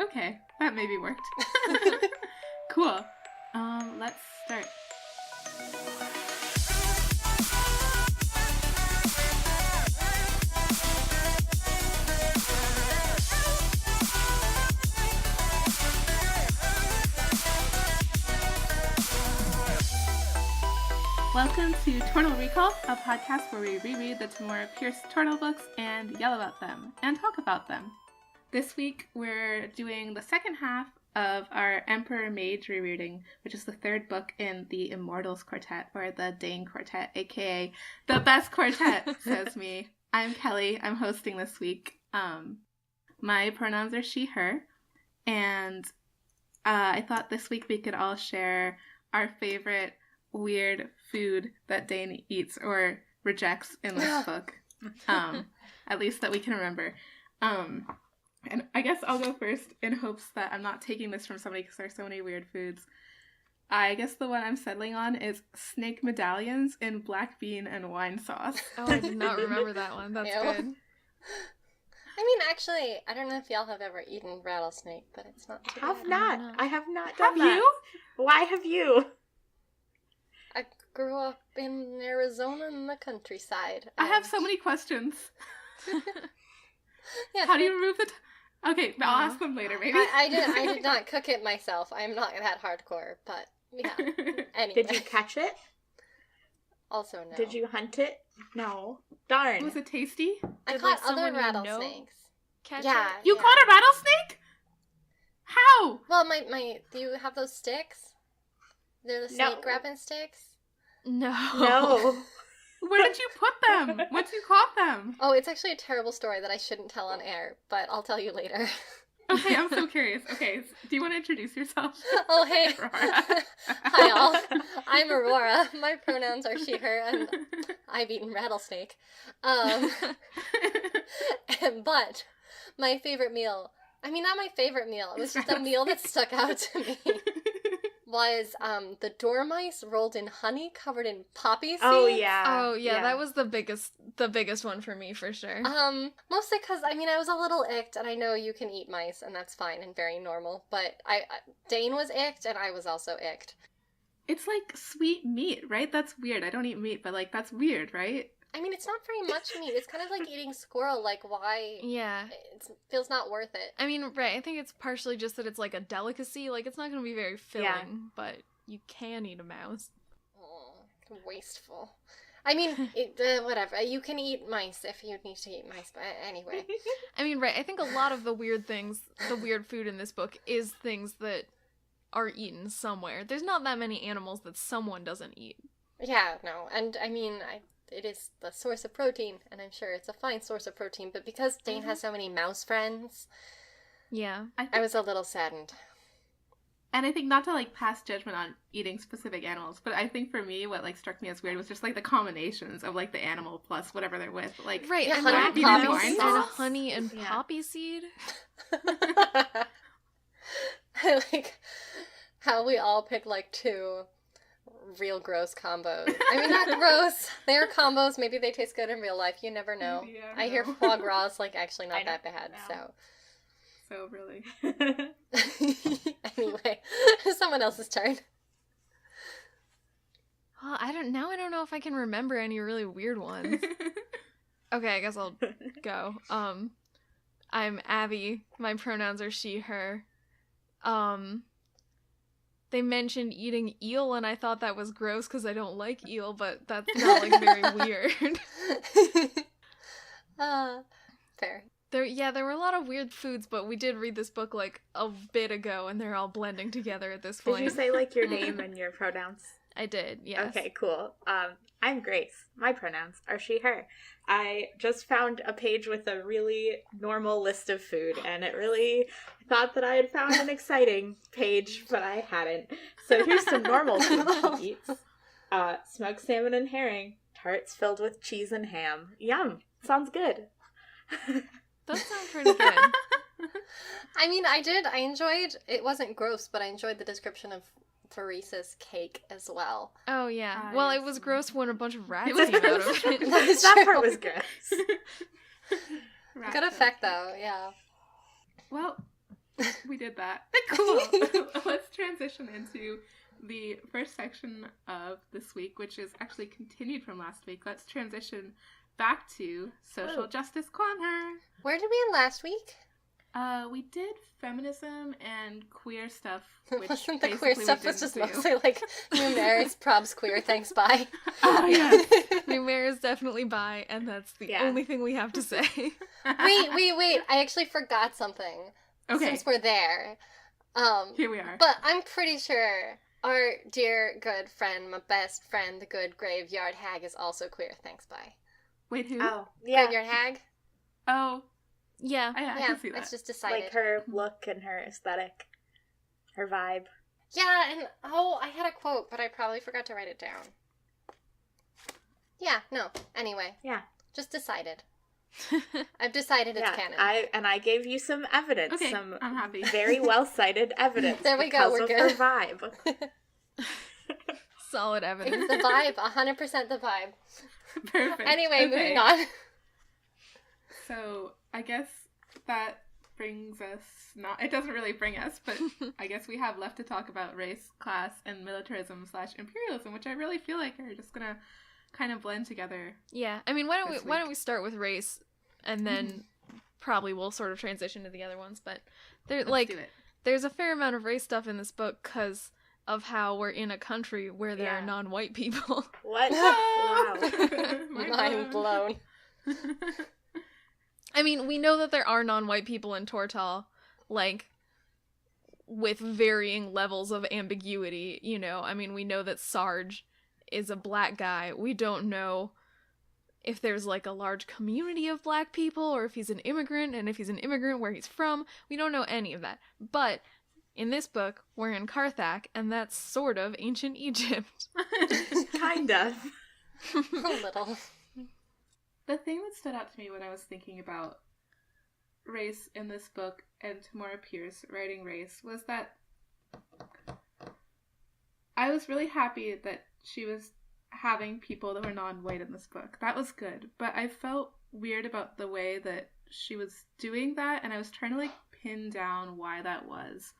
Okay, that maybe worked. Cool. Let's start. Welcome to Tortall Recall, a podcast where we reread the Tamora Pierce Tortall books and yell about them and talk about them. This week we're doing the second half of our Emperor Mage rereading, which is the third book in the Immortals Quartet, or the Dane Quartet, aka the best quartet, says me. I'm Kelly. I'm hosting this week. My pronouns are she, her, and I thought this week we could all share our favorite weird food that Dane eats or rejects in this book. At least that we can remember. And I guess I'll go first in hopes that I'm not taking this from somebody because there's so many weird foods. I guess the one I'm settling on is snake medallions in black bean and wine sauce. Oh, I did not remember that one. That's good. I mean, actually, I don't know if y'all have ever eaten rattlesnake, but it's not too bad. I have not done that. Have you? Why have you? I grew up in Arizona in the countryside. I have so many questions. Yeah, How do you remove the... Okay, I'll ask them later, maybe. I did not cook it myself. I'm not that hardcore, but yeah. Anyway. Did you catch it? Also, no. Did you hunt it? No. Darn. Was it tasty? I Did, caught someone other you know rattlesnakes. catch Yeah. it? You caught a rattlesnake? How? Well, my do you have those sticks? They're the snake No. grabbing sticks? No. No. Where did you put them? Once you caught them? Oh, it's actually a terrible story that I shouldn't tell on air, but I'll tell you later. Okay, I'm so curious. Okay, do you want to introduce yourself? Oh, hey. Aurora. Hi, all. I'm Aurora. My pronouns are she, her, and I've eaten rattlesnake. But my favorite meal, I mean, not my favorite meal, it was just a meal that stuck out to me, was the dormice rolled in honey covered in poppy seeds. Oh, yeah. Oh, yeah, that was the biggest one for me, for sure. Mostly because, I mean, I was a little icked, and I know you can eat mice, and that's fine and very normal, but Dane was icked, and I was also icked. It's like sweet meat, right? That's weird. I don't eat meat, but like that's weird, right? I mean, it's not very much meat. It's kind of like eating squirrel. Like, why? Yeah. It feels not worth it. I mean, right, I think it's partially just that it's like a delicacy. Like, it's not going to be very filling, but you can eat a mouse. Oh, wasteful. I mean, whatever. You can eat mice if you need to eat mice, but anyway. I mean, right, I think a lot of the weird food in this book is things that are eaten somewhere. There's not that many animals that someone doesn't eat. Yeah, no. And, I mean, it is the source of protein, and I'm sure it's a fine source of protein, but because Dane has so many mouse friends, Yeah. I was a little saddened. And I think not to like pass judgment on eating specific animals, but I think for me what like struck me as weird was just like the combinations of like the animal plus whatever they're with. Like Right, Yeah, and honey black and beans poppy and sauce. honey and Yeah. poppy seed. I like how we all pick like two real gross combos. I mean, not gross. They are combos. Maybe they taste good in real life. You never know. You never I hear know. foie gras is like actually I not know. that bad. No. So really. So anyway, someone else's turn. Well, I don't know if I can remember any really weird ones. Okay, I guess I'll go. I'm Abby. My pronouns are she, her. They mentioned eating eel, and I thought that was gross because I don't like eel, but that's not, like, very weird. Fair. There were a lot of weird foods, but we did read this book, like, a bit ago, and they're all blending together at this point. Did you say, like, your name and your pronouns? I did, yes. Okay, cool. I'm Grace. My pronouns are she, her. I just found a page with a really normal list of food, and I thought that I had found an exciting page, but I hadn't. So here's some normal food she eats. Smoked salmon and herring, tarts filled with cheese and ham. Yum. Sounds good. That sounds pretty good. I mean, I enjoyed, it wasn't gross, but I enjoyed the description of Theresa's cake as well. Oh, yeah. Well, it was gross when a bunch of rats was came out gross. of it. That part was gross. Good effect, though, yeah. Well, We did that. Cool. Let's transition into the first section of this week, which is actually continued from last week. Let's transition back to Social Justice Corner. Where did we end last week? We did feminism and queer stuff. Which Wasn't the queer stuff was just do. mostly like Numerous, probs queer, thanks, bye. Oh, yes. Numair is definitely bi, and that's the only thing we have to say. Wait. I actually forgot something. Okay. Since we're there. Here we are. But I'm pretty sure our dear good friend, my best friend, the good graveyard hag is also queer, thanks, bye. Wait, who? Oh, yeah. Graveyard hag? Oh, Yeah. I can see that. It's just decided. Like her look and her aesthetic. Her vibe. Yeah, and I had a quote, but I probably forgot to write it down. Yeah, no. Anyway. Yeah. Just decided. I've decided it's canon. I gave you some evidence. Okay, some I'm happy. very well cited evidence. There we go, we're because good. of her vibe. Solid evidence. It's the vibe, 100% the vibe. Perfect. Anyway, Okay. moving on. So, I guess that brings us, it doesn't really bring us, but I guess we have left to talk about race, class, and militarism/imperialism, which I really feel like are just gonna kind of blend together. Yeah, I mean, why This don't we start with race, and then probably we'll sort of transition to the other ones. But Let's do it. there's a fair amount of race stuff in this book because of how we're in a country where there are Yeah. non-white people. What? Wow. Mind blown. I mean, we know that there are non-white people in Tortall, like, with varying levels of ambiguity, you know? I mean, we know that Sarge is a black guy. We don't know if there's, like, a large community of black people, or if he's an immigrant, and if he's an immigrant, where he's from. We don't know any of that. But in this book, we're in Carthag, and that's sort of ancient Egypt. Kind of. A little. The thing that stood out to me when I was thinking about race in this book and Tamora Pierce writing race was that I was really happy that she was having people that were non-white in this book. That was good. But I felt weird about the way that she was doing that, and I was trying to like pin down why that was.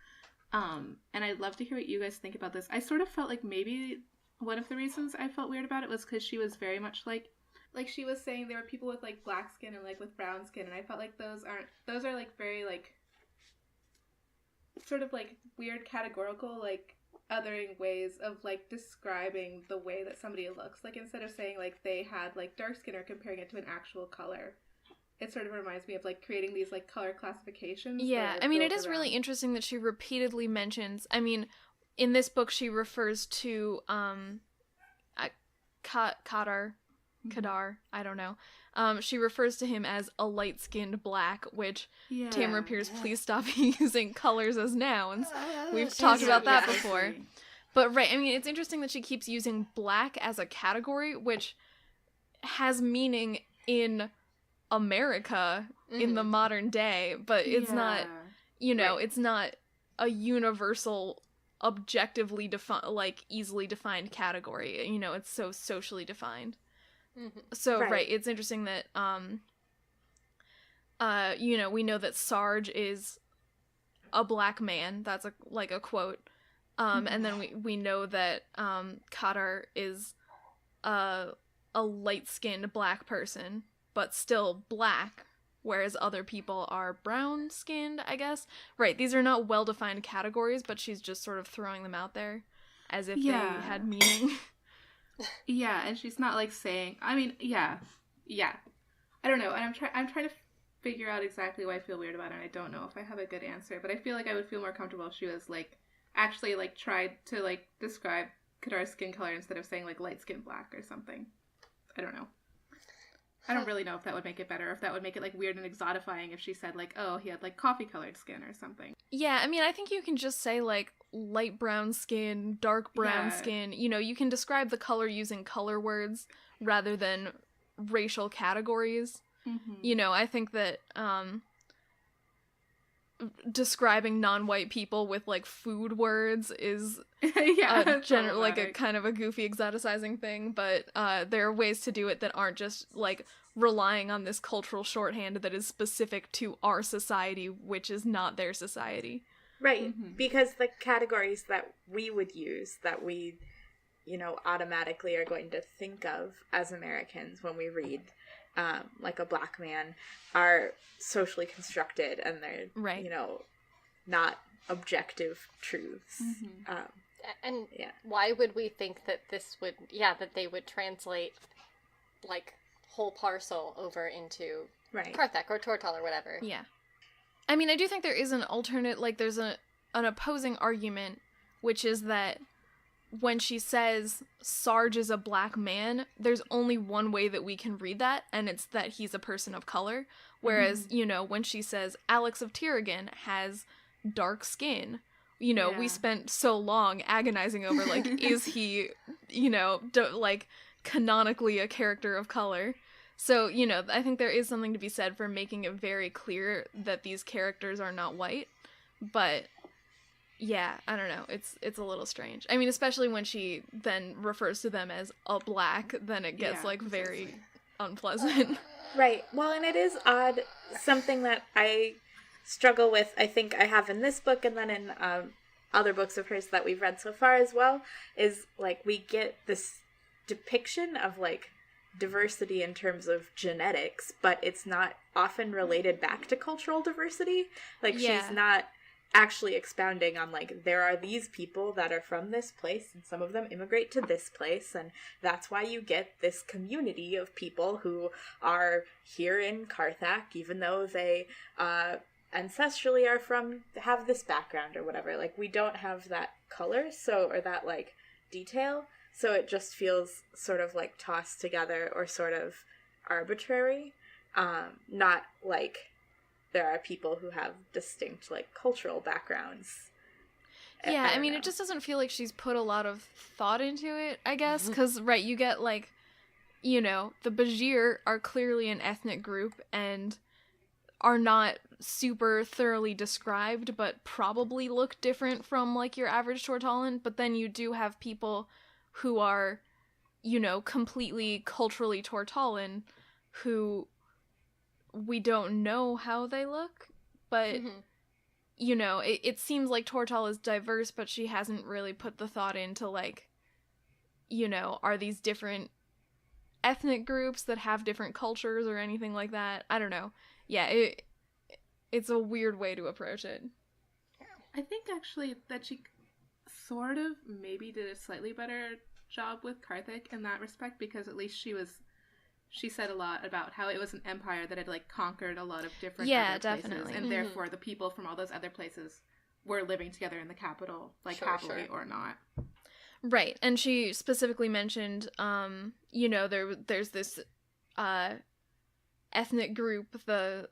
And I'd love to hear what you guys think about this. I sort of felt like maybe one of the reasons I felt weird about it was because she was very much like she was saying there were people with like black skin and like with brown skin, and I felt like those are like very like sort of like weird categorical like othering ways of like describing the way that somebody looks. Like instead of saying like they had like dark skin or comparing it to an actual color, it sort of reminds me of like creating these like color classifications. Yeah, I mean, it is really interesting that she repeatedly mentions, I mean, in this book she refers to Kadar, I don't know. She refers to him as a light-skinned black, which, Tamara Pierce, please stop using colors as nouns. We've talked about that before. But right, I mean, it's interesting that she keeps using black as a category, which has meaning in America in the modern day, but it's not, you know, it's not a universal, objectively like easily defined category. You know, it's so socially defined. So right, it's interesting that you know, we know that Sarge is a black man. That's a quote. And then we know that Kadar is a light-skinned black person, but still black, whereas other people are brown-skinned, I guess. Right, these are not well-defined categories, but she's just sort of throwing them out there as if they had meaning. Yeah, and she's not like saying, I mean, yeah. I don't know, and I'm trying to figure out exactly why I feel weird about it, and I don't know if I have a good answer, but I feel like I would feel more comfortable if she was like, actually like tried to like describe Kadar's skin color instead of saying like light skin black or something. I don't know. I don't really know if that would make it better, or if that would make it like weird and exotifying if she said like, oh, he had like coffee colored skin or something. Yeah, I mean, I think you can just say like light brown skin, dark brown skin. You know, you can describe the color using color words rather than racial categories. You know, I think that describing non-white people with like food words is like a kind of a goofy exoticizing thing, but there are ways to do it that aren't just like relying on this cultural shorthand that is specific to our society, which is not their society. Right, because the categories that we would use, that we, automatically are going to think of as Americans when we read, like a black man, are socially constructed, and they're, not objective truths. And why would we think that that they would translate, like, whole parcel over into Karthak or Tortall or whatever? Yeah. I mean, I do think there is an alternate, like, there's an opposing argument, which is that when she says Sarge is a black man, there's only one way that we can read that, and it's that he's a person of color. Whereas, when she says Alex of Tiragan has dark skin, we spent so long agonizing over, like, is he, canonically a character of color? So, I think there is something to be said for making it very clear that these characters are not white. But, yeah, I don't know. It's a little strange. I mean, especially when she then refers to them as a black, then it gets, very unpleasant. Right. Well, and it is odd. Something that I struggle with, I think I have in this book and then in other books of hers that we've read so far as well, is, like, we get this depiction of, like, diversity in terms of genetics, but it's not often related back to cultural diversity. Like, she's not actually expounding on, like, there are these people that are from this place, and some of them immigrate to this place, and that's why you get this community of people who are here in Karthak, even though they ancestrally have this background or whatever. Like, we don't have that color, or that, like, detail. So it just feels sort of, like, tossed together or sort of arbitrary. Not like there are people who have distinct, like, cultural backgrounds. Yeah, I mean, it just doesn't feel like she's put a lot of thought into it, I guess. Because, you get, like, the Bajir are clearly an ethnic group and are not super thoroughly described, but probably look different from, like, your average Tortallan. But then you do have people who are, completely culturally Tortallan, who we don't know how they look, but, it seems like Tortall is diverse, but she hasn't really put the thought into, like, are these different ethnic groups that have different cultures or anything like that? I don't know. Yeah, it's a weird way to approach it. I think, actually, that she sort of maybe did a slightly better job with Karthik in that respect, because at least she said a lot about how it was an empire that had, like, conquered a lot of different other definitely places, and therefore the people from all those other places were living together in the capital, like, happily or not. Right, and she specifically mentioned there's this ethnic group, the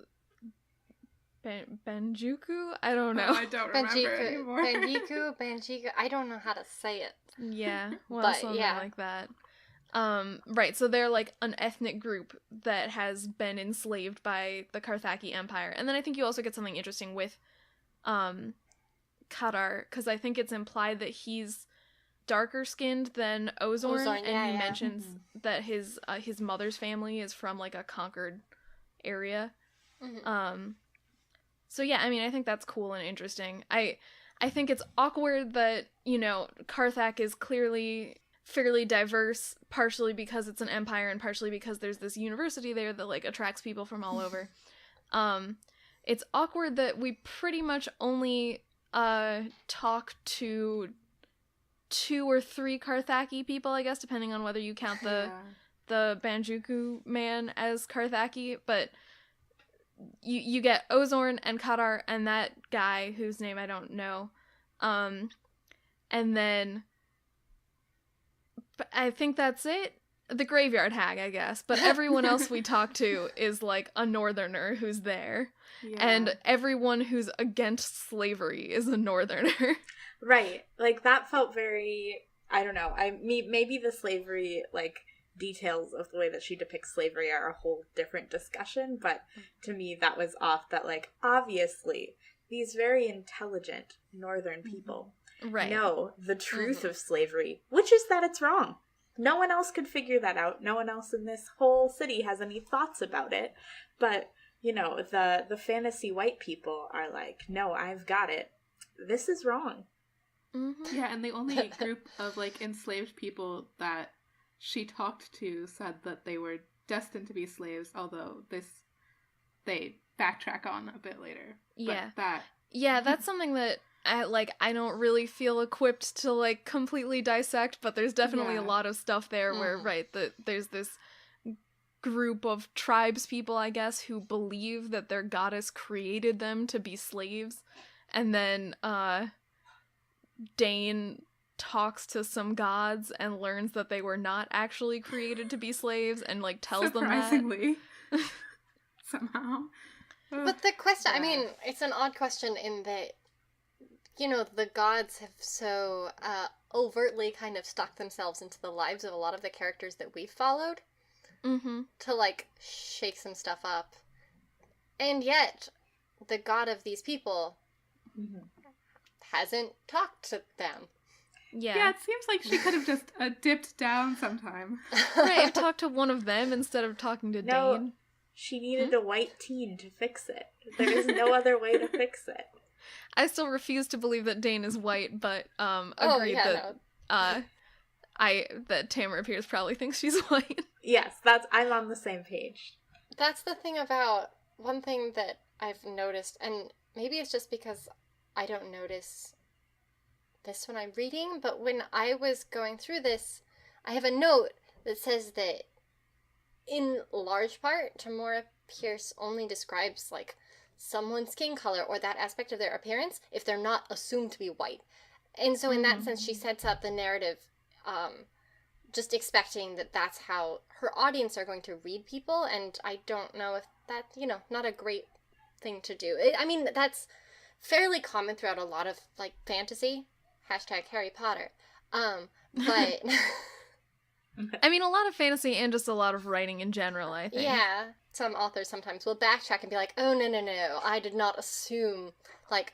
Banjuku? I don't know. I don't remember anymore. Banjiku. I don't know how to say it. Yeah, well, something like that. Right, so they're, like, an ethnic group that has been enslaved by the Karthaki Empire. And then I think you also get something interesting with Kadar, because I think it's implied that he's darker skinned than Ozorn, and he mentions that his mother's family is from, like, a conquered area. So yeah, I mean, I think that's cool and interesting. I think it's awkward that, Karthak is clearly fairly diverse, partially because it's an empire and partially because there's this university there that, like, attracts people from all over. It's awkward that we pretty much only talk to 2 or 3 Karthaki people, I guess, depending on whether you count the Banjuku man as Karthaki, but you get Ozorn and Kadar and that guy whose name I don't know. And then I think that's it. The graveyard hag, I guess. But everyone else we talk to is, like, a northerner who's there. Yeah. And everyone who's against slavery is a northerner. Right. Like, that felt very, I don't know. Maybe the slavery, like, details of the way that she depicts slavery are a whole different discussion, but to me that was off, that, like, obviously these very intelligent northern people know the truth of slavery, which is that it's wrong. No one else could figure that out. No one else in this whole city has any thoughts about it. But, the fantasy white people are like, no, I've got it. this is wrong. Mm-hmm. Yeah, and the only group of, like, enslaved people that she talked to said that they were destined to be slaves, although they backtrack on a bit later. Yeah. But that's something that I don't really feel equipped to, like, completely dissect, but there's definitely a lot of stuff there where, there's this group of tribes people, I guess, who believe that their goddess created them to be slaves, and then, Dane talks to some gods and learns that they were not actually created to be slaves, and, like, tells them that. Surprisingly. Somehow. But the question, I mean, it's an odd question in that, you know, the gods have so overtly kind of stuck themselves into the lives of a lot of the characters that we've followed to, like, shake some stuff up. And yet, the god of these people hasn't talked to them. Yeah, it seems like she could have just dipped down sometime. Right, talk to one of them instead of talking to Dane. She needed a white teen to fix it. There is no other way to fix it. I still refuse to believe that Dane is white, but agreed that Tamara Pierce probably thinks she's white. Yes, I'm on the same page. That's the thing about one thing that I've noticed, and maybe it's just because I don't notice this when I'm reading, but when I was going through this, I have a note that says that in large part, Tamora Pierce only describes, like, someone's skin color or that aspect of their appearance if they're not assumed to be white. And so in that sense, she sets up the narrative just expecting that that's how her audience are going to read people, and I don't know if that, you know, not a great thing to do. I mean, that's fairly common throughout a lot of, like, fantasy. #Harry Potter. But... I mean, a lot of fantasy and just a lot of writing in general, I think. Yeah. Some authors sometimes will backtrack and be like, oh, no, I did not assume, like...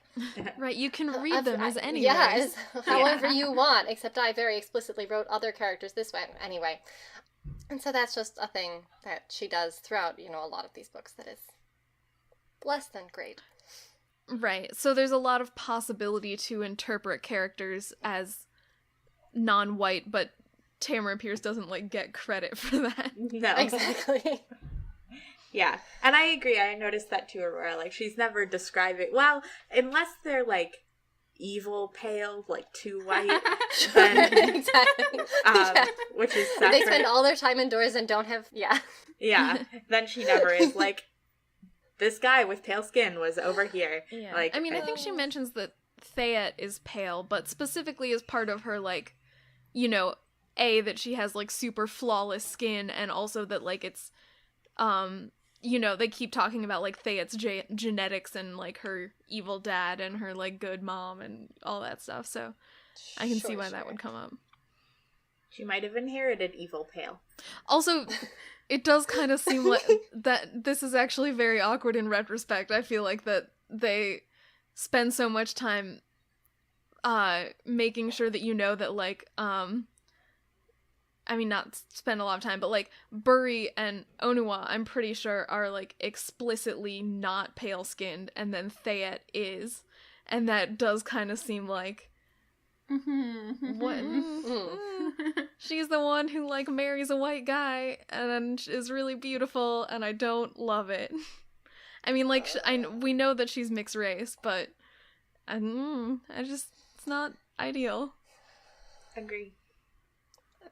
Right, you can read them as any Yes, however you want, except I very explicitly wrote other characters this way. Anyway. And so that's just a thing that she does throughout, you know, a lot of these books that is less than great. Right, so there's a lot of possibility to interpret characters as non-white, but Tamara Pierce doesn't, like, get credit for that. No. Exactly. Yeah, and I agree. I noticed that too, Aurora. Like, she's never describing... Well, unless they're, like, evil pale, like, too white. Then, Exactly. Which is separate. They spend all their time indoors and don't have... Yeah. Yeah, then she never is, like, this guy with pale skin was over here. Yeah. Like, I mean, I think she mentions that Theat is pale, but specifically as part of her, like, you know... that she has, like, super flawless skin, and also that, like, it's, you know, they keep talking about, like, Theat's genetics and, like, her evil dad and her, like, good mom and all that stuff, so I can see why that would come up. She might have inherited evil pale. Also, it does kind of seem like that this is actually very awkward in retrospect. I feel like that they spend so much time, making sure that you know that, like, I mean, not spend a lot of time, but, like, Buri and Onua, I'm pretty sure, are, like, explicitly not pale-skinned, and then Theat is. And that does kind of seem like... what? She's the one who, like, marries a white guy, and is really beautiful, and I don't love it. I mean, like, we know that she's mixed race, but... it's not ideal. Agree.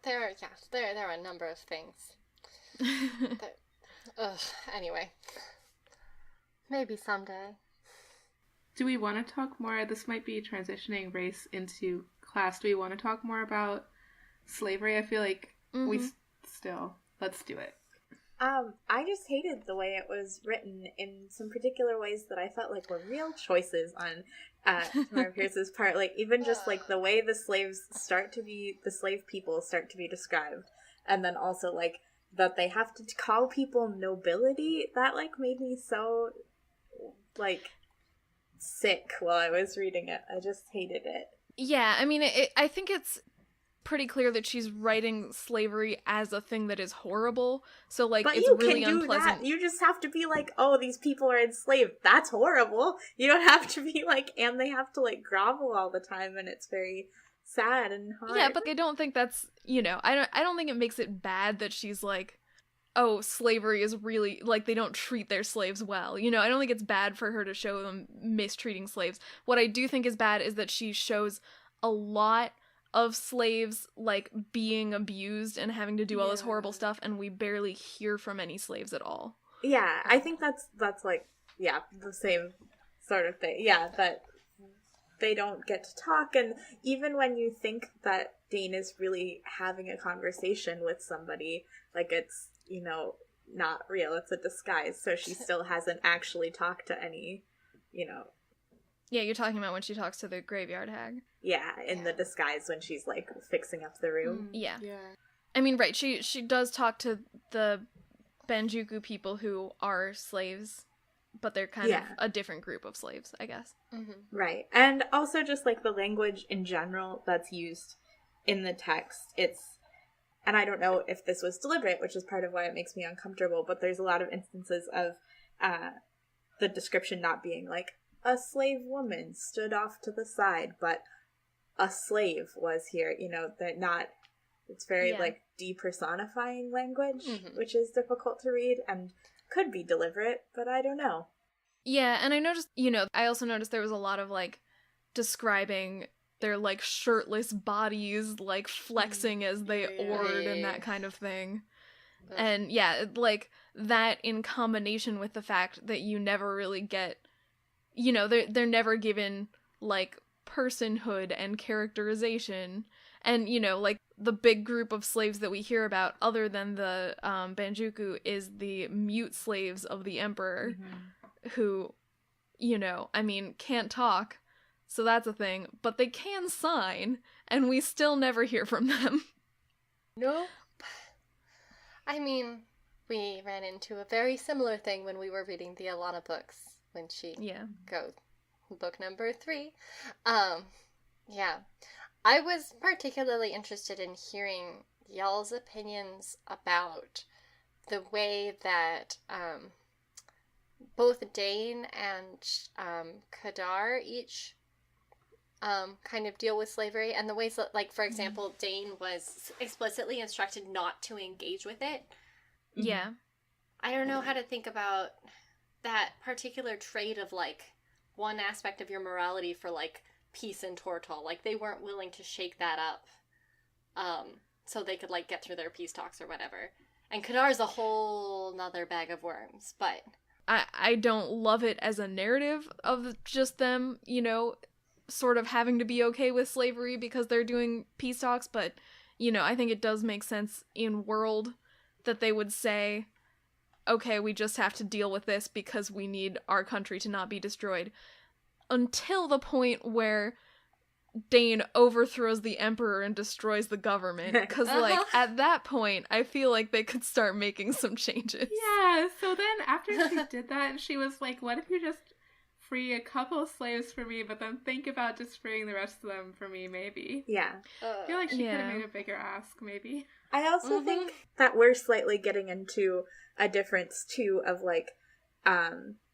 There are a number of things. Anyway. Maybe someday. Do we want to talk more? This might be transitioning race into class. Do we want to talk more about slavery? I feel like let's do it. I just hated the way it was written in some particular ways that I felt like were real choices on Tamara Pierce's part. Like, even just, like, the way the slave people start to be described. And then also, like, that they have to call people nobility. That, like, made me so, like, sick while I was reading it. I just hated it. Yeah, I mean, I think it's pretty clear that she's writing slavery as a thing that is horrible. So, like, but it's you really can do unpleasant. that. You just have to be like, oh, these people are enslaved. That's horrible. You don't have to be like, and they have to, like, grovel all the time, and it's very sad and hard. Yeah, but I don't think that's, I don't think it makes it bad that she's like, oh, slavery is really, like, they don't treat their slaves well. I don't think it's bad for her to show them mistreating slaves. What I do think is bad is that she shows a lot of slaves, like, being abused and having to do all this horrible stuff, and we barely hear from any slaves at all. Yeah, I think that's like, yeah, the same sort of thing. Yeah, that they don't get to talk, and even when you think that Dane is really having a conversation with somebody, like, it's, not real, it's a disguise, so she still hasn't actually talked to any, Yeah, you're talking about when she talks to the graveyard hag. Yeah, in the disguise when she's, like, fixing up the room. Yeah. I mean, right, she does talk to the Banjuku people who are slaves, but they're kind of a different group of slaves, I guess. Mm-hmm. Right. And also just, like, the language in general that's used in the text, and I don't know if this was deliberate, which is part of why it makes me uncomfortable, but there's a lot of instances of the description not being like, a slave woman stood off to the side, but a slave was here, that not, it's very, like, depersonifying language, which is difficult to read and could be deliberate, but I don't know. Yeah, and I noticed, I also noticed there was a lot of, like, describing their, like, shirtless bodies, like, flexing as they oared and that kind of thing. And, yeah, like, that in combination with the fact that you never really get, they're never given, like, personhood and characterization. And, like, the big group of slaves that we hear about, other than the Banjuku, is the mute slaves of the Emperor, who, can't talk. So that's a thing, but they can sign, and we still never hear from them. Nope. I mean, we ran into a very similar thing when we were reading the Alana books, when she goes, book number 3. Yeah. I was particularly interested in hearing y'all's opinions about the way that, both Dane and Kadar each kind of deal with slavery, and the ways that, like, for example, Dane was explicitly instructed not to engage with it. Yeah. I don't know how to think about that particular trait of, like, one aspect of your morality for, like, peace and Tortall. Like, they weren't willing to shake that up so they could, like, get through their peace talks or whatever. And Kadar's a whole nother bag of worms, but I don't love it as a narrative of just them, sort of having to be okay with slavery because they're doing peace talks, but, I think it does make sense in world that they would say, okay, we just have to deal with this because we need our country to not be destroyed. Until the point where Dane overthrows the Emperor and destroys the government, because, like, at that point, I feel like they could start making some changes. Yeah, so then after she did that, she was like, what if you just free a couple slaves for me, but then think about just freeing the rest of them for me, maybe. Yeah. I feel like she could have made a bigger ask, maybe. I also think that we're slightly getting into a difference, too, of, like,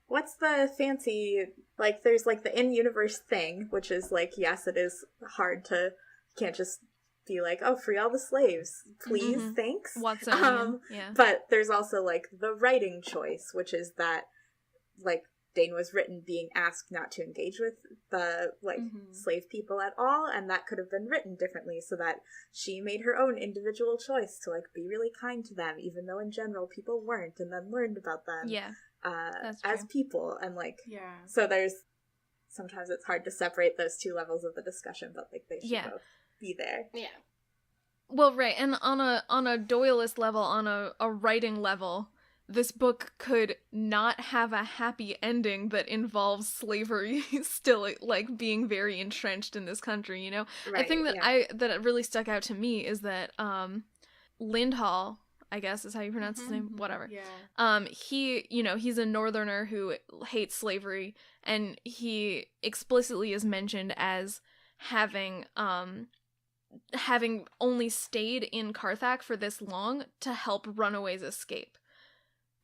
what's the fancy, like, there's, like, the in-universe thing, which is, like, yes, it is hard to, you can't just be like, oh, free all the slaves, please, thanks. Watsonian, yeah. But there's also, like, the writing choice, which is that, like, Dane was written being asked not to engage with the, like, slave people at all, and that could have been written differently so that she made her own individual choice to, like, be really kind to them, even though in general people weren't, and then learned about them as people, and, like, so there's, sometimes it's hard to separate those two levels of the discussion, but, like, they should both be there. Yeah. Well, right, and on a Doyleist level, on a writing level, this book could not have a happy ending that involves slavery still, like, being very entrenched in this country, Right, I think that that really stuck out to me is that Lindhall, I guess is how you pronounce his name, whatever. Yeah. He, he's a northerner who hates slavery, and he explicitly is mentioned as having having only stayed in Carthag for this long to help runaways escape.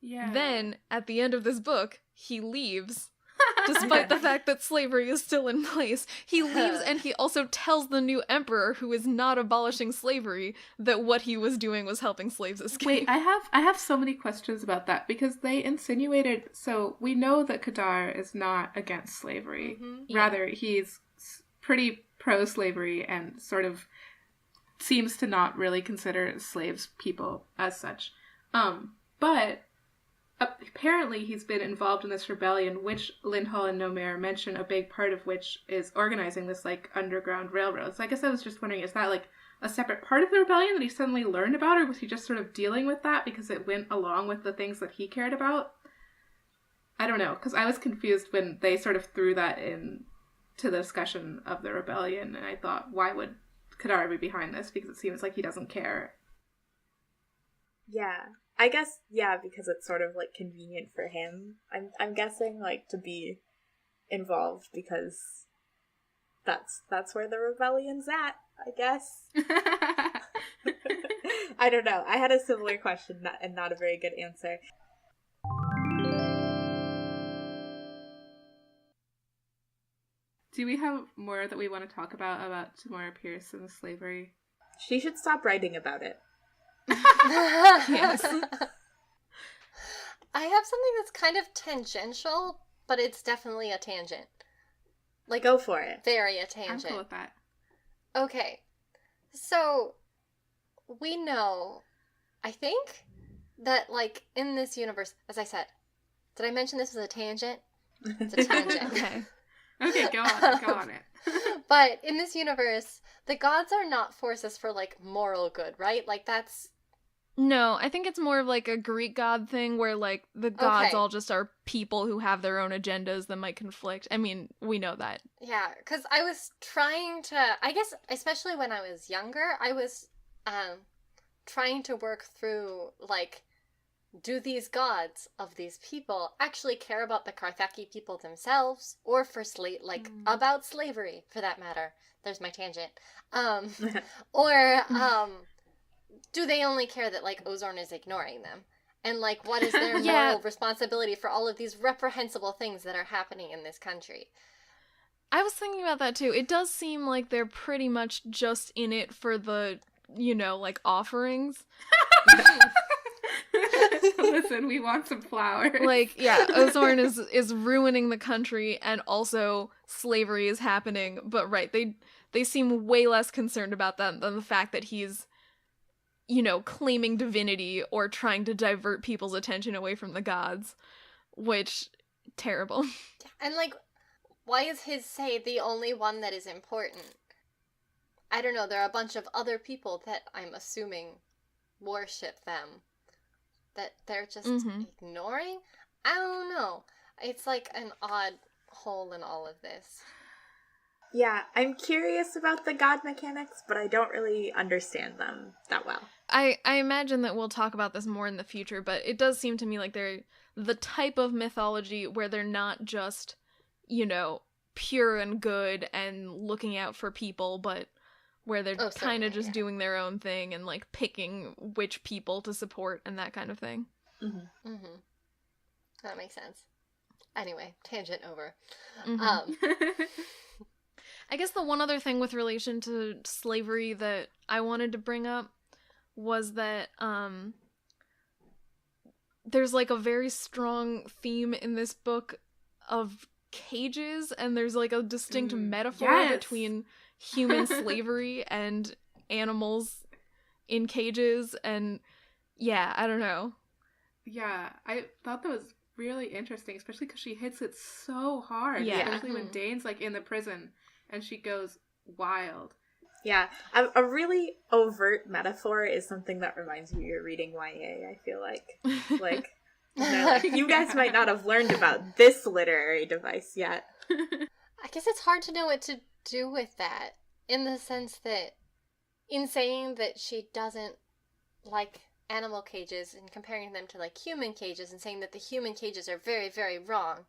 Yeah. Then, at the end of this book, he leaves, despite the fact that slavery is still in place. He leaves, and he also tells the new emperor, who is not abolishing slavery, that what he was doing was helping slaves escape. Wait, I have so many questions about that, because they insinuated, so we know that Kadar is not against slavery. Mm-hmm. Rather, he's pretty pro-slavery and sort of seems to not really consider slaves people as such. But apparently he's been involved in this rebellion, which Lindhall and Nomer mention, a big part of which is organizing this, like, underground railroad. So I guess I was just wondering, is that, like, a separate part of the rebellion that he suddenly learned about, or was he just sort of dealing with that because it went along with the things that he cared about? I don't know, because I was confused when they sort of threw that in to the discussion of the rebellion, and I thought, why would Kadar be behind this? Because it seems like he doesn't care. Yeah. I guess, yeah, because it's sort of, like, convenient for him. I'm guessing, like, to be involved because that's where the rebellion's at, I guess. I don't know. I had a similar question and not a very good answer. Do we have more that we want to talk about Tamora Pierce and slavery? She should stop writing about it. Yes. I have something that's kind of tangential, but it's definitely a tangent. Like, go for it. Very a tangent. I'm cool with that. Okay. So, we know, I think, that, like, in this universe, as I said, did I mention this was a tangent? It's a tangent. Okay. Okay, go on it. But in this universe, the gods are not forces for, like, moral good, right? Like, that's... No, I think it's more of like a Greek god thing where, like, the gods Okay. all just are people who have their own agendas that might conflict. I mean, we know that. Yeah, because I was trying to... I guess, especially when I was younger, I was trying to work through, like, do these gods of these people actually care about the Carthagi people themselves, or for about slavery, for that matter? There's my tangent. Or do they only care that, like, Ozorn is ignoring them? And, like, what is their Yeah. moral responsibility for all of these reprehensible things that are happening in this country? I was thinking about that too. It does seem like they're pretty much just in it for the, like, offerings. Listen, we want some flowers. Like, yeah, Ozorn is ruining the country, and also slavery is happening. But right, they seem way less concerned about that than the fact that he's, claiming divinity or trying to divert people's attention away from the gods, which, terrible. And, like, why is his say the only one that is important? I don't know, there are a bunch of other people that I'm assuming worship them, that they're just ignoring? I don't know. It's like an odd hole in all of this. Yeah, I'm curious about the god mechanics, but I don't really understand them that well. I imagine that we'll talk about this more in the future, but it does seem to me like they're the type of mythology where they're not just, pure and good and looking out for people, but where they're kind of just doing their own thing and, like, picking which people to support and that kind of thing. Mm-hmm. That makes sense. Anyway, tangent over. I guess the one other thing with relation to slavery that I wanted to bring up was that there's, like, a very strong theme in this book of cages, and there's, like, a distinct metaphor between human slavery and animals in cages, and yeah, I don't know. Yeah, I thought that was really interesting, especially because she hits it so hard, especially when Dane's, like, in the prison, and she goes wild. Yeah, a really overt metaphor is something that reminds me you're reading YA, I feel like. Like, you guys might not have learned about this literary device yet. I guess it's hard to know what to do with that, in the sense that, in saying that she doesn't like animal cages and comparing them to, like, human cages and saying that the human cages are very, very wrong,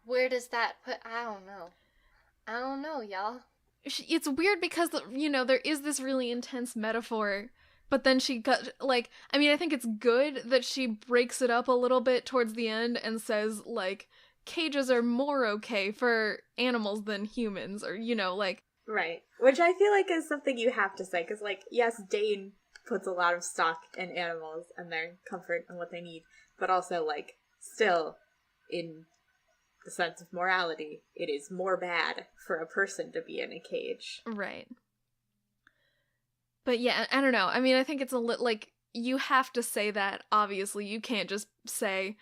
where does that put... I don't know, y'all. it's weird because, you know, there is this really intense metaphor, but then she got, like, I mean, I think it's good that she breaks it up a little bit towards the end and says, like, cages are more okay for animals than humans, or, you know, like... Right. Which I feel like is something you have to say, because, like, yes, Dane puts a lot of stock in animals and their comfort and what they need, but also, like, still, in the sense of morality, it is more bad for a person to be in a cage. Right. But yeah, I don't know. I mean, I think it's like, you have to say that, obviously. You can't just say,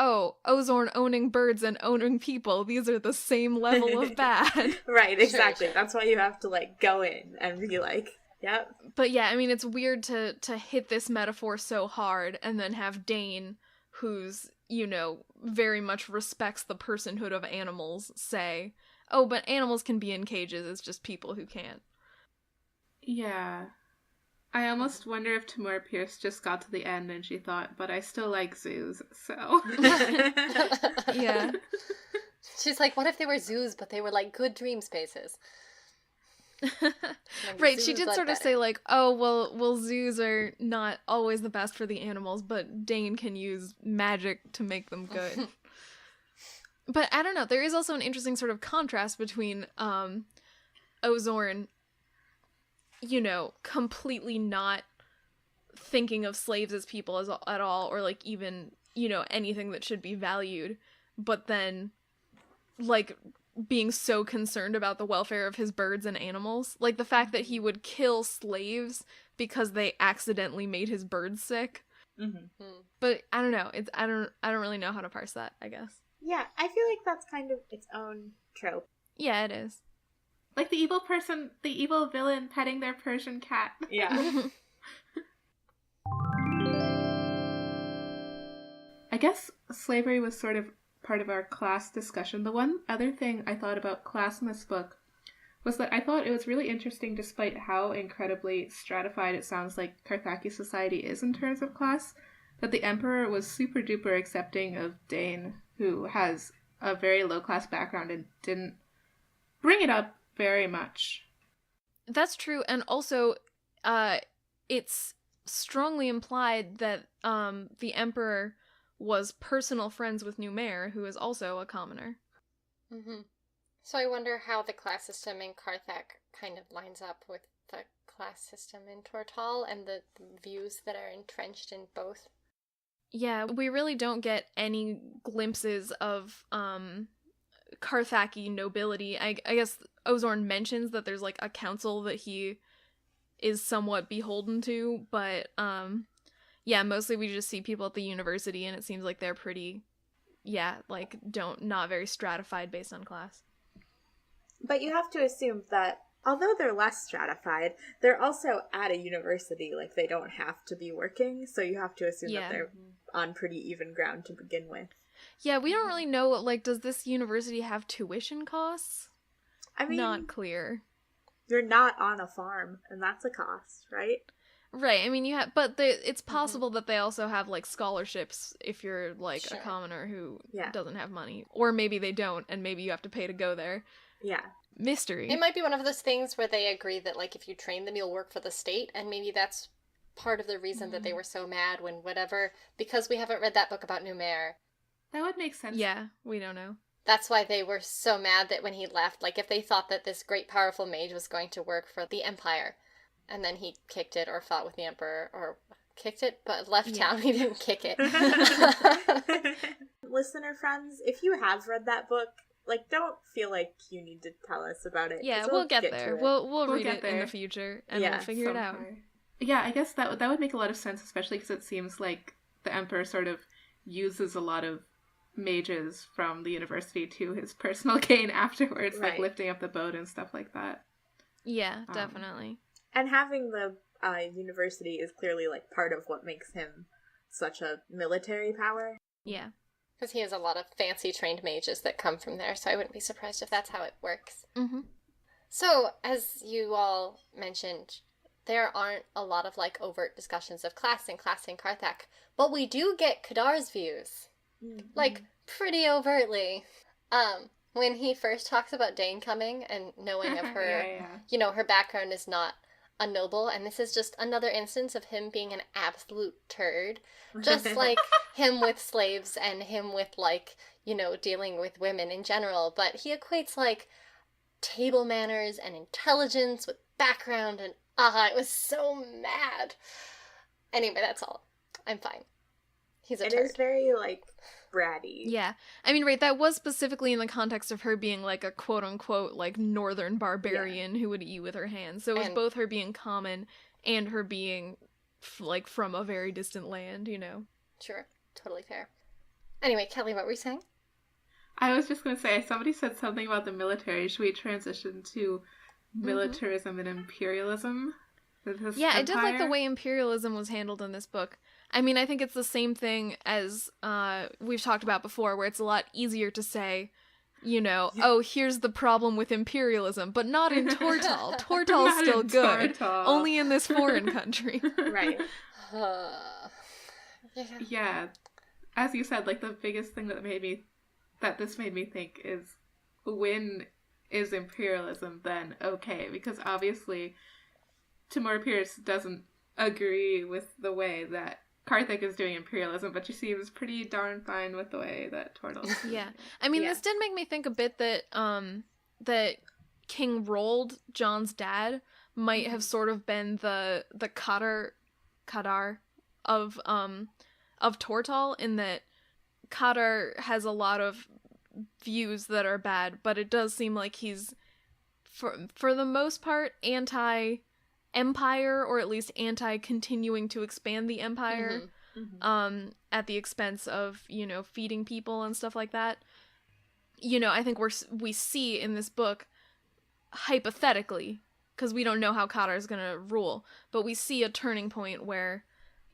oh, Ozorn owning birds and owning people, these are the same level of bad. Right, exactly. Sure. That's why you have to, like, go in and be like, yep. But yeah, I mean, it's weird to hit this metaphor so hard and then have Dane, who's, you know, very much respects the personhood of animals, say, oh, but animals can be in cages, it's just people who can't. Yeah. I almost wonder if Tamora Pierce just got to the end and she thought, but I still like zoos, so... Yeah. She's like, what if they were zoos, but they were, like, good dream spaces? Like, Right, she zoos did look sort of better. say, like, oh, well, zoos are not always the best for the animals, but Dane can use magic to make them good. But I don't know, there is also an interesting sort of contrast between Ozorn, you know, completely not thinking of slaves as people at all, or, like, even, you know, anything that should be valued, but then, like, being so concerned about the welfare of his birds and animals. Like, the fact that he would kill slaves because they accidentally made his birds sick. Mm-hmm. But I don't know. I don't really know how to parse that, I guess. Yeah, I feel like that's kind of its own trope. Yeah, it is. Like the evil villain petting their Persian cat. Yeah. I guess slavery was sort of part of our class discussion. The one other thing I thought about class in this book was that I thought it was really interesting, despite how incredibly stratified it sounds like Carthage society is in terms of class, that the Emperor was super duper accepting of Dane, who has a very low class background and didn't bring it up very much. That's true, and also, it's strongly implied that the Emperor was personal friends with Numair, who is also a commoner. Mm-hmm. So I wonder how the class system in Carthage kind of lines up with the class system in Tortall and the views that are entrenched in both. Yeah, we really don't get any glimpses of Carthage nobility. I guess Ozorn mentions that there's, like, a council that he is somewhat beholden to, but yeah, mostly we just see people at the university, and it seems like they're pretty, yeah, like, not very stratified based on class. But you have to assume that although they're less stratified, they're also at a university, like, they don't have to be working, so you have to assume that they're on pretty even ground to begin with. Yeah, we don't really know, like, does this university have tuition costs? I mean, not clear. You're not on a farm, and that's a cost, right? Right, I mean, but it's possible that they also have, like, scholarships if you're, like, a commoner who doesn't have money. Or maybe they don't, and maybe you have to pay to go there. Yeah. Mystery. It might be one of those things where they agree that, like, if you train them, you'll work for the state, and maybe that's part of the reason that they were so mad when whatever, because we haven't read that book about Numair. That would make sense. Yeah, we don't know. That's why they were so mad that when he left, like, if they thought that this great powerful mage was going to work for the Empire, and then he kicked it or fought with the Emperor, or kicked it, but left town, he didn't kick it. Listener friends, if you have read that book, like, don't feel like you need to tell us about it. Yeah, we'll get there. We'll read get it there in the future, and we'll figure it out. Yeah, I guess that would make a lot of sense, especially because it seems like the Emperor sort of uses a lot of mages from the university to his personal gain afterwards, like lifting up the boat and stuff like that. Yeah, definitely. And having the university is clearly, like, part of what makes him such a military power. Yeah. Because he has a lot of fancy trained mages that come from there, so I wouldn't be surprised if that's how it works. Mm-hmm. So, as you all mentioned, there aren't a lot of, like, overt discussions of class in Carthage, but we do get Kadar's views. Mm-hmm. Like, pretty overtly. when he first talks about Dane coming and knowing of her, you know, her background is not a noble, and this is just another instance of him being an absolute turd. Just like him with slaves and him with, like, you know, dealing with women in general. But he equates, like, table manners and intelligence with background, and it was so mad. Anyway, that's all. I'm fine. He's a turd. It is very, like, bratty. Yeah. I mean, right, that was specifically in the context of her being, like, a quote-unquote, like, northern barbarian who would eat with her hands. So it was both her being common and her being, like, from a very distant land, you know? Sure. Totally fair. Anyway, Kelly, what were you saying? I was just going to say, somebody said something about the military. Should we transition to militarism and imperialism? Yeah, I did like the way imperialism was handled in this book. I mean, I think it's the same thing as we've talked about before, where it's a lot easier to say, you know, oh, here's the problem with imperialism, but not in Tortall. Tortall's still good, only in this foreign country. Right. Yeah. As you said, like, the biggest thing that this made me think is, when is imperialism then okay? Because obviously Tamora Pierce doesn't agree with the way that Karthik is doing imperialism, but she seems pretty darn fine with the way that Tortall is. Yeah. I mean, this did make me think a bit that that King Rold, John's dad, might have sort of been the Kadar of Tortall, in that Kadar has a lot of views that are bad, but it does seem like he's for the most part anti-empire, or at least anti-continuing to expand the empire at the expense of, you know, feeding people and stuff like that. You know, I think we see in this book, hypothetically, because we don't know how Kadar's gonna rule, but we see a turning point where,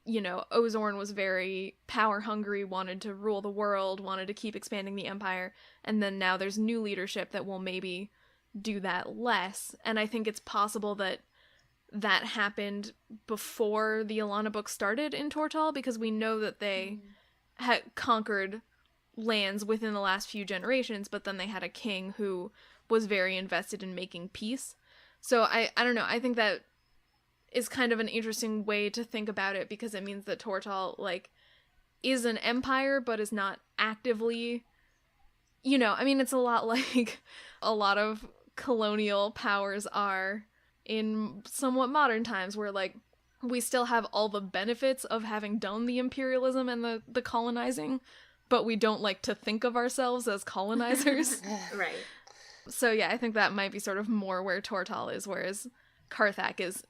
you know, Ozorn was very power hungry, wanted to rule the world, wanted to keep expanding the empire, and then now there's new leadership that will maybe do that less. And I think it's possible that happened before the Alana book started in Tortall, because we know that they had conquered lands within the last few generations, but then they had a king who was very invested in making peace. So I don't know, I think that is kind of an interesting way to think about it, because it means that Tortall, like, is an empire, but is not actively, you know, I mean, it's a lot like a lot of colonial powers are in somewhat modern times, where, like, we still have all the benefits of having done the imperialism and the colonizing, but we don't like to think of ourselves as colonizers. Right. So yeah, I think that might be sort of more where Tortall is, whereas Karthak is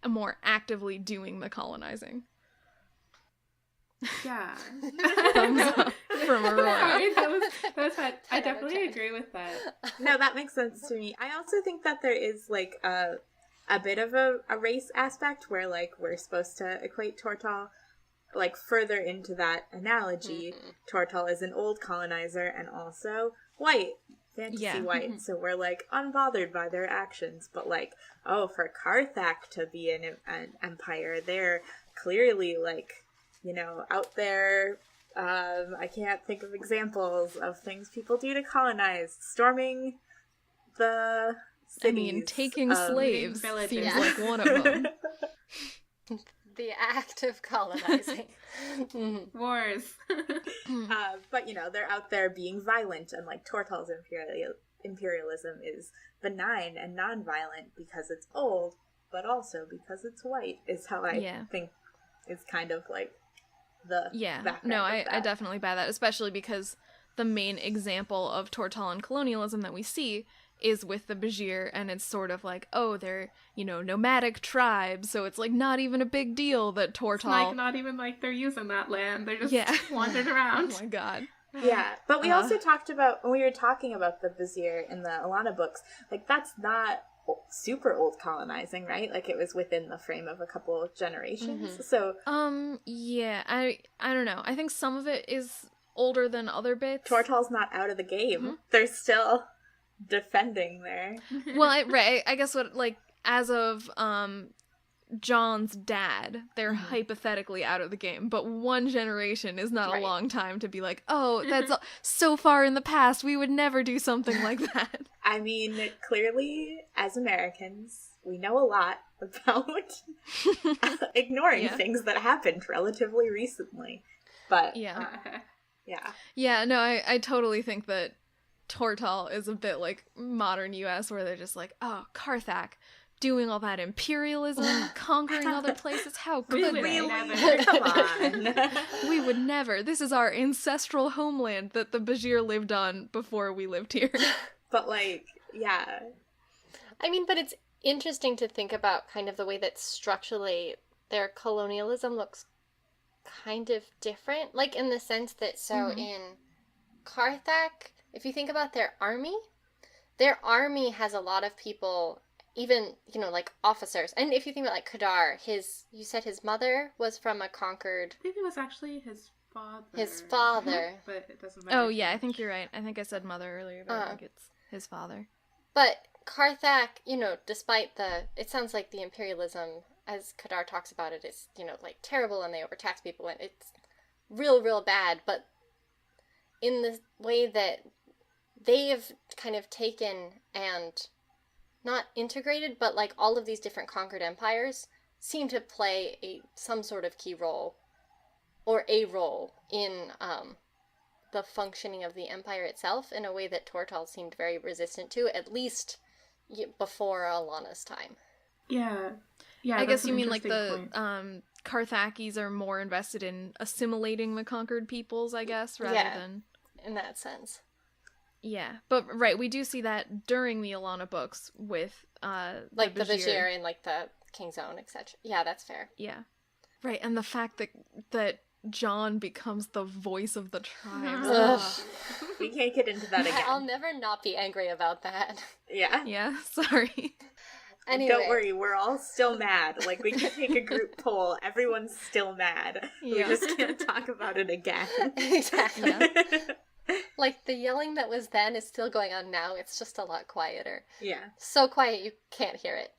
more actively doing the colonizing. Yeah. Thumbs up from Aurora. Sorry, that was fine. I definitely agree with that. No, that makes sense to me. I also think that there is, like, a bit of a race aspect where, like, we're supposed to equate Tortall, like, further into that analogy. Tortall is an old colonizer and also white, fantasy white, so we're, like, unbothered by their actions. But, like, oh, for Karthak to be an empire, they're clearly, like, you know, out there. I can't think of examples of things people do to colonize. Storming the cities. I mean, taking slaves seems like one of them. The act of colonizing. Wars. But, you know, they're out there being violent, and, like, Tortall's imperialism is benign and non-violent because it's old, but also because it's white, is how I think is kind of, like, the background. No, I definitely buy that, especially because the main example of Tortallan colonialism that we see is with the Bajir, and it's sort of like, oh, they're, you know, nomadic tribes, so it's, like, not even a big deal that Tortall... It's, like, not even, like, they're using that land, they're just wandered around. Oh my god. Yeah, but we also talked about, when we were talking about the Bajir in the Alana books, like, that's not super old colonizing, right? Like, it was within the frame of a couple of generations, so... yeah, I don't know. I think some of it is older than other bits. Tortall's not out of the game. They're still defending there. Well, I guess what, like, as of John's dad, they're hypothetically out of the game, but one generation is not a long time to be like, oh, that's so far in the past, we would never do something like that. I mean, clearly, as Americans, we know a lot about ignoring things that happened relatively recently. But, yeah, no, I totally think that Tortall is a bit like modern US, where they're just like, oh, Carthag, doing all that imperialism, conquering other places, how could they? Come on. We would never. This is our ancestral homeland that the Bajir lived on before we lived here. But, like, yeah. I mean, but it's interesting to think about kind of the way that structurally their colonialism looks kind of different. Like, in the sense that, in Carthag, if you think about their army has a lot of people, even, like officers. And if you think about, like, Kadar, you said his mother was from a conquered... I think it was actually his father. His father. But it doesn't matter. Oh, yeah, I think you're right. I think I said mother earlier, but I think it's his father. But Carthag, despite it sounds like the imperialism, as Kadar talks about it, is, like, terrible, and they overtax people, and it's real, real bad. But in the way that they have kind of taken and not integrated, but like all of these different conquered empires seem to play some sort of key role, or a role in the functioning of the empire itself, in a way that Tortall seemed very resistant to, at least before Alana's time. Yeah, I guess you mean like the Carthagis are more invested in assimilating the conquered peoples, I guess, rather than... in that sense. Yeah, but right, we do see that during the Alana books with like the Bajir and like the King's Own, etc. Yeah, that's fair. Yeah, right, and the fact that John becomes the voice of the tribes. We can't get into that again. I'll never not be angry about that. Yeah, sorry. Anyway. Don't worry, we're all still mad. Like, we can take a group poll. Everyone's still mad. Yeah. We just can't talk about it again. Exactly. Yeah. Like, the yelling that was then is still going on now. It's just a lot quieter. Yeah. So quiet you can't hear it.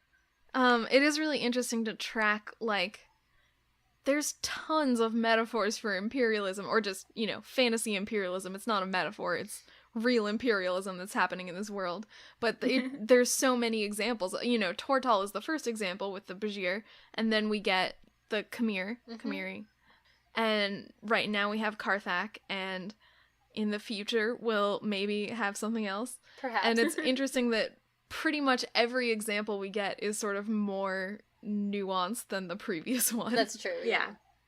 It is really interesting to track, like, there's tons of metaphors for imperialism, or just, fantasy imperialism. It's not a metaphor, it's real imperialism that's happening in this world. But there's so many examples. Tortall is the first example with the Bajir, and then we get the Khmiri. And right now we have Carthag, and in the future we'll maybe have something else. Perhaps. And it's interesting that pretty much every example we get is sort of more nuanced than the previous one. That's true. Yeah.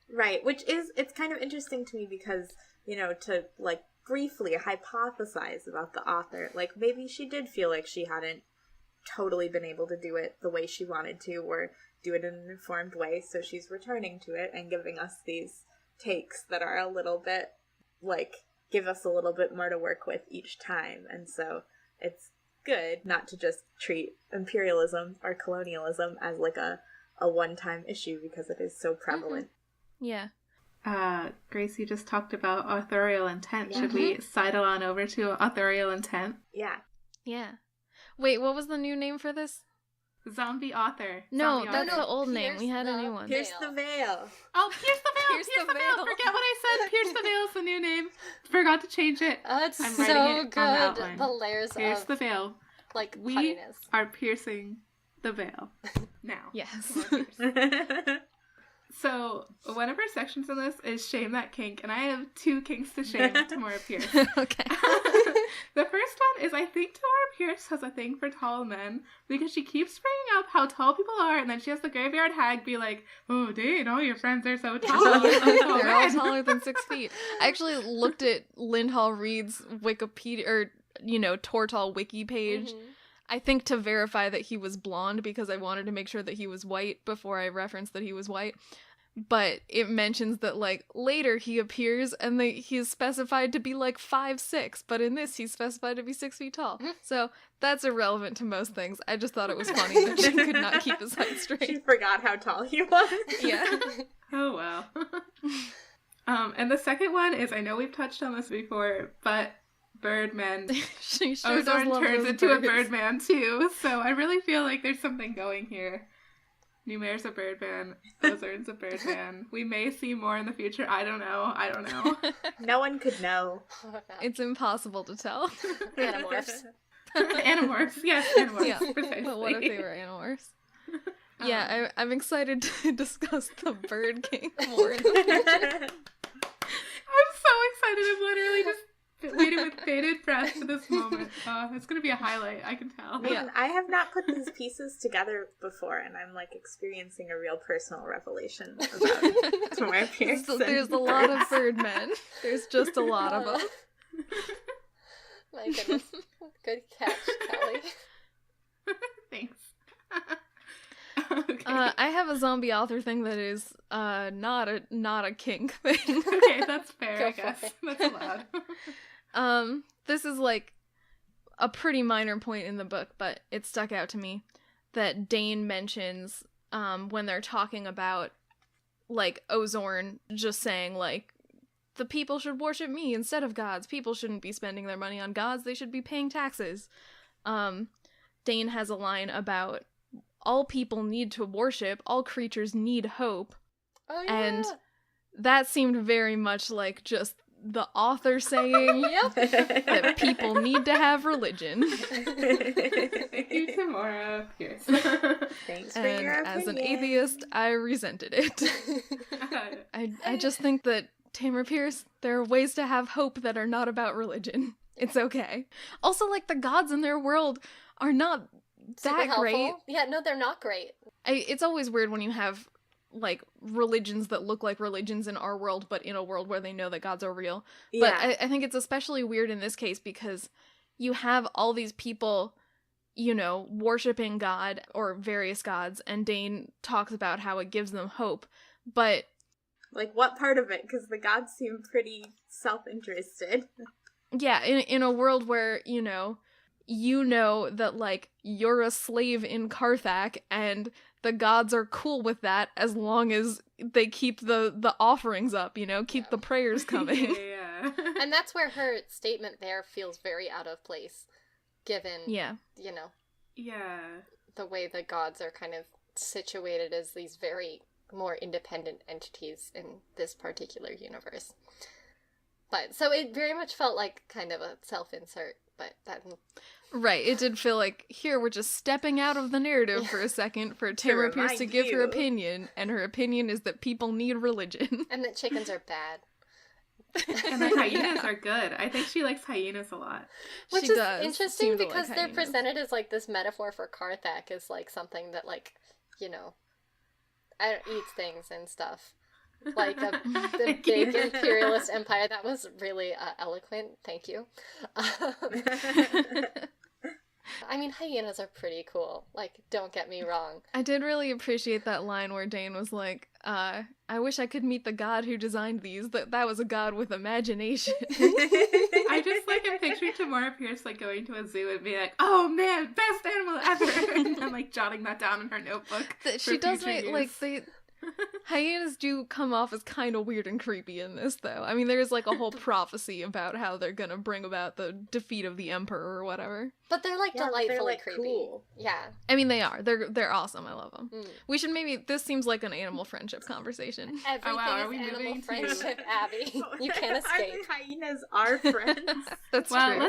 Right. It's kind of interesting to me because, to, like, briefly hypothesize about the author, like, maybe she did feel like she hadn't totally been able to do it the way she wanted to, or do it in an informed way, so she's returning to it and giving us these takes that are a little bit, like, give us a little bit more to work with each time. And so it's good not to just treat imperialism or colonialism as like a one-time issue, because it is so prevalent. Yeah. Grace, you just talked about authorial intent. Should we sidle on over to authorial intent? Yeah. Wait, what was the new name for this? Zombie author. No, Zombie that's author. the old name. We had a new one. Pierce the Veil. Oh, Pierce the Veil! Pierce Pierce the the Veil! Veil. Forget what I said! Pierce the Veil is the new name. Forgot to change it. It's I'm so writing it on the good. outline. The layers Pierce of, the Veil. like, We punniness. are piercing the veil. Now. Yes. Come on, Pierce. So, one of our sections in this is Shame That Kink, and I have 2 kinks to shame Tamora Pierce. Okay. The first one is, I think Tamora Pierce has a thing for tall men, because she keeps bringing up how tall people are, and then she has the graveyard hag be like, oh, Dane, all your friends are so tall. They're all taller than 6 feet. I actually looked at Lindhall Reed's Wikipedia, or, Tortall wiki page, I think to verify that he was blonde, because I wanted to make sure that he was white before I referenced that he was white. But it mentions that, like, later he appears and he's specified to be, like, 5'6", but in this he's specified to be 6 feet tall. So that's irrelevant to most things. I just thought it was funny that she could not keep his height straight. She forgot how tall he was. Yeah. Oh, wow. And the second one is, I know we've touched on this before, but Birdman. She sure does Ozorn love turns those into a birds. Birdman too, so I really feel like there's something going here. Numair's a Birdman. Ozern's a Birdman. We may see more in the future. I don't know. No one could know. It's impossible to tell. Animorphs. Animorphs. Yes, animorphs. Yeah. Precisely. But what if they were animorphs? Yeah, I'm excited to discuss the Bird King more in the future. I'm so excited. I'm literally just waiting with bated breath for this moment. It's going to be a highlight, I can tell. Man, I have not put these pieces together before, and I'm like experiencing a real personal revelation about Tamora Pierce. There's a lot of Birdmen. There's just a lot of them. My goodness. Good catch, Kelly. Thanks. Okay. I have a zombie author thing that is not a kink thing. Okay, that's fair, Go I for guess. it. That's allowed. This is like a pretty minor point in the book, but it stuck out to me that Dane mentions when they're talking about like Ozorn just saying like the people should worship me instead of gods. People shouldn't be spending their money on gods. They should be paying taxes. Dane has a line about all people need to worship, all creatures need hope. Oh, yeah. And that seemed very much like just the author saying Yep. that people need to have religion. Thank you, Tamora Pierce. Thanks for And your opinion. as an atheist, I resented it. I just think that Tamora Pierce, there are ways to have hope that are not about religion. It's okay. Also, like, the gods in their world are not Super that helpful. great. Yeah, no, they're not great. It's always weird when you have like religions that look like religions in our world, but in a world where they know that gods are real. But Yeah. I think it's especially weird in this case because you have all these people, you know, worshiping God or various gods, and Dane talks about how it gives them hope. But Like, what part of it? Because the gods seem pretty self-interested. yeah, in a world where, you know that, like, you're a slave in Carthag, and the gods are cool with that as long as they keep the offerings up, you know, keep the prayers coming. Yeah. And that's where her statement there feels very out of place, given, Yeah. you know, Yeah. the way the gods are kind of situated as these very more independent entities in this particular universe. But, so it very much felt like kind of a self-insert, but that... Right, it did feel like, here, we're just stepping out of the narrative for a second for Tamora Pierce to remind give her you. opinion, and her opinion is that people need religion. And that chickens are bad. And the hyenas are good. I think she likes hyenas a lot. Which She is does interesting seem to because like they're hyenas. presented as like this metaphor for Carthag is like something that like, you know, eats things and stuff. Like the Thank big you. imperialist empire. That was really eloquent. Thank you. I mean, hyenas are pretty cool. Like, don't get me wrong. I did really appreciate that line where Dane was like, I wish I could meet the god who designed these. That was a god with imagination. I just like am picturing Tamora Pierce like going to a zoo and being like, "Oh man, best animal ever!" and I'm like jotting that down in her notebook. She does future make, use. like, hyenas do come off as kind of weird and creepy in this, though. I mean, there's like a whole prophecy about how they're gonna bring about the defeat of the emperor or whatever. But they're like Yeah, delightfully they're, like, creepy. cool. Yeah. I mean, they are. They're awesome. I love them. Mm. We should this seems like an animal friendship conversation. Everything are is we animal moving to- friendship, Abby. You can't escape. Our hyenas are friends. That's Well, true.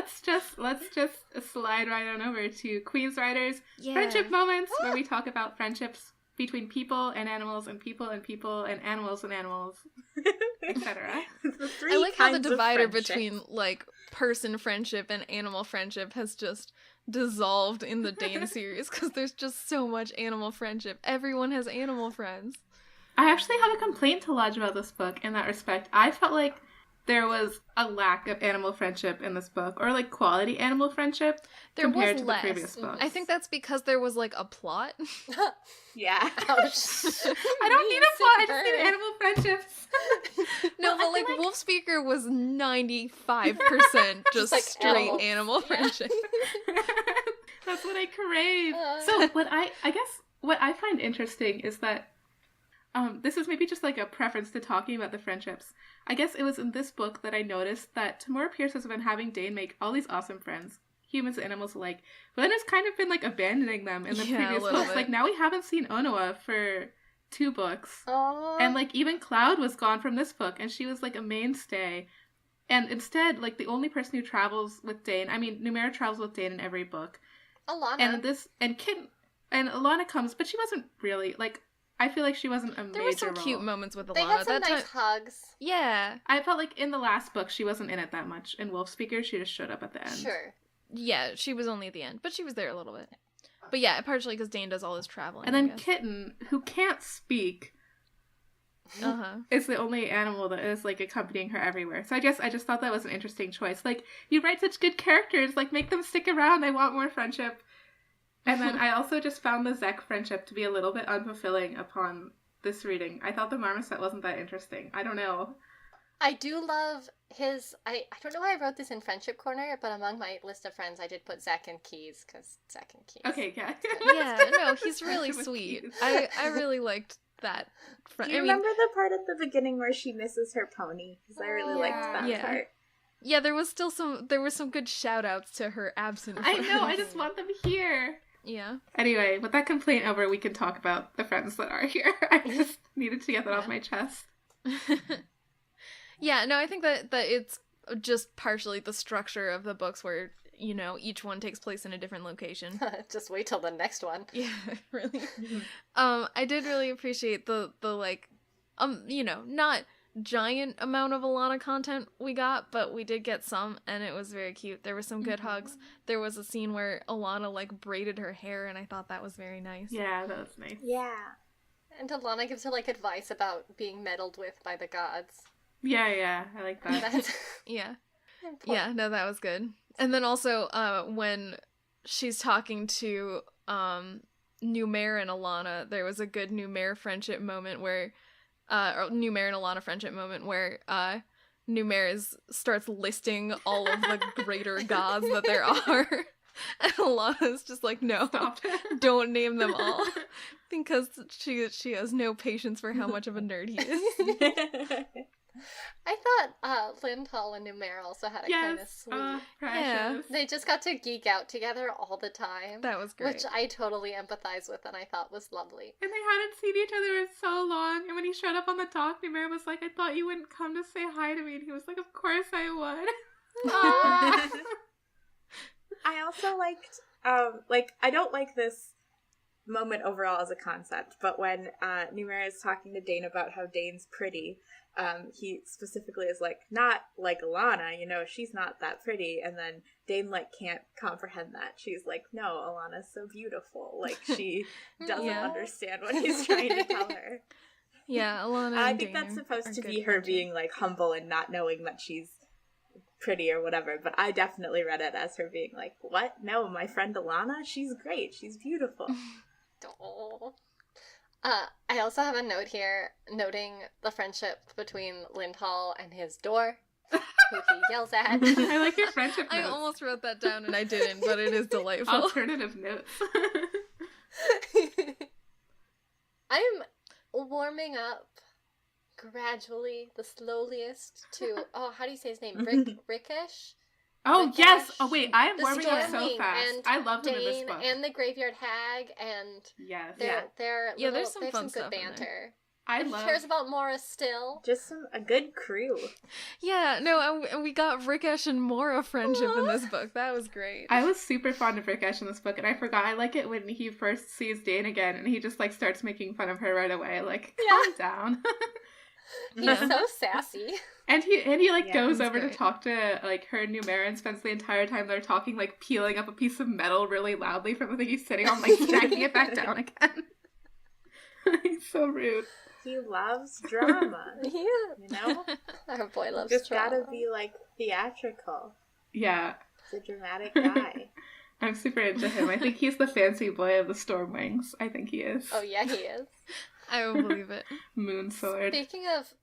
let's just slide right on over to Queen's Riders Yeah. friendship moments, where we talk about friendships between people and animals and people and people and animals, etc. The three I like how the kinds of divider friendship. between like person friendship and animal friendship has just dissolved in the Dane series because there's just so much animal friendship. Everyone has animal friends. I actually have a complaint to lodge about this book in that respect. I felt like there was a lack of animal friendship in this book, or like quality animal friendship There compared was to less. the previous books. I think that's because there was like a plot. Yeah. Ouch. I don't need a plot, I just need animal friendships. No, Well, I but like feel Wolf Speaker was 95% just like straight animals. animal Yeah. friendship. That's what I crave. Uh. So what I guess what I find interesting is that this is maybe just like a preference to talking about the friendships. I guess it was in this book that I noticed that Tamora Pierce has been having Dane make all these awesome friends. humans and animals alike. But then it's kind of been, like, abandoning them in the previous books. Bit. Like, now we haven't seen Onoa for 2 books. Aww. And, like, even Cloud was gone from this book, and she was, like, a mainstay. And instead, like, the only person who travels with Dane, I mean, Numera travels with Dane in every book. Alana. And Alana comes, but she wasn't really, like, I feel like she wasn't a major There were some role. cute moments with Alana. They had some nice hugs. Yeah. I felt like in the last book, she wasn't in it that much. In Wolfspeaker, she just showed up at the end. Sure. Yeah, she was only at the end, but she was there a little bit. But yeah, partially because Dane does all his traveling. And then Kitten, who can't speak, is the only animal that is, like, accompanying her everywhere. So I just thought that was an interesting choice. Like, you write such good characters, like, make them stick around. I want more friendship. And then I also just found the Zek friendship to be a little bit unfulfilling upon this reading. I thought the Marmoset wasn't that interesting. I don't know. I do love his... I don't know why I wrote this in Friendship Corner, but among my list of friends, I did put Zek and Keys, because Zek and Keys. Okay, yeah. Yeah, no, he's really sweet. I really liked that. Do you remember the part at the beginning where she misses her pony? Because I really liked that part. Yeah, there were some good shout-outs to her absent friends. I know, I just want them here. Yeah. Anyway, with that complaint over, we can talk about the friends that are here. I just needed to get that off my chest. Yeah, no, I think that it's just partially the structure of the books where, you know, each one takes place in a different location. Just wait till the next one. Yeah, really. I did really appreciate the like, you know, not giant amount of Alana content we got, but we did get some, and it was very cute. There were some good hugs. There was a scene where Alana, like, braided her hair, and I thought that was very nice. Yeah, that was nice. Yeah. And Alana gives her, like, advice about being meddled with by the gods. Yeah, I like that. Yeah. Yeah, no, that was good. And then also, when she's talking to Numera and Alana, there was a good Numera friendship moment where or Numera and Alana friendship moment where Numera starts listing all of the greater gods that there are. And Alana's just like, no, don't name them all. Because she has no patience for how much of a nerd he is. I thought Lindhall and Numera also had a kind of sweet... yeah. They just got to geek out together all the time. That was great. Which I totally empathize with and I thought was lovely. And they hadn't seen each other in so long. And when he showed up on the dock, Numera was like, I thought you wouldn't come to say hi to me. And he was like, of course I would. I also liked, I don't like this moment overall as a concept, but when Numera is talking to Dane about how Dane's pretty, he specifically is like, not like Alana, you know, she's not that pretty, and then Dane, like, can't comprehend that. She's like, no, Alana's so beautiful. Like, she doesn't understand what he's trying to tell her. Yeah, Alana I think that's supposed to be her being, like, humble and not knowing that she's pretty or whatever, but I definitely read it as her being like, what? No, my friend Alana? She's great. She's beautiful. Oh. I also have a note here noting the friendship between Lindhall and his door, who he yells at. I like your friendship notes. I almost wrote that down and I didn't, but it is delightful. Alternative notes. I'm warming up gradually, the slowliest, to, how do you say his name? Rickish? Oh, Rickish. Yes! Oh, wait, I am The warming up so Stormwing fast. and I loved him in this Dane book. and the Graveyard Hag, and Yes. they're there's some they have fun some good stuff in there. banter. I And love... He cares about Mora still. Just a good crew. Yeah, no, and we got Rickesh and Mora friendship in this book. That was great. I was super fond of Rickesh in this book, and I forgot I like it when he first sees Dane again, and he just, like, starts making fun of her right away. Like, calm down. He's so sassy. And he like goes he's over great. to talk to, like, her and Numera and spends the entire time they're talking, like, peeling up a piece of metal really loudly from the thing he's sitting on, like, stacking it back down again. He's so rude. He loves drama. Yeah. You know? Our boy loves Just drama. gotta be, like, theatrical. Yeah. He's a dramatic guy. I'm super into him. I think he's the fancy boy of the Stormwings. I think he is. Oh, yeah, he is. I will believe it. Moon Sword. Speaking of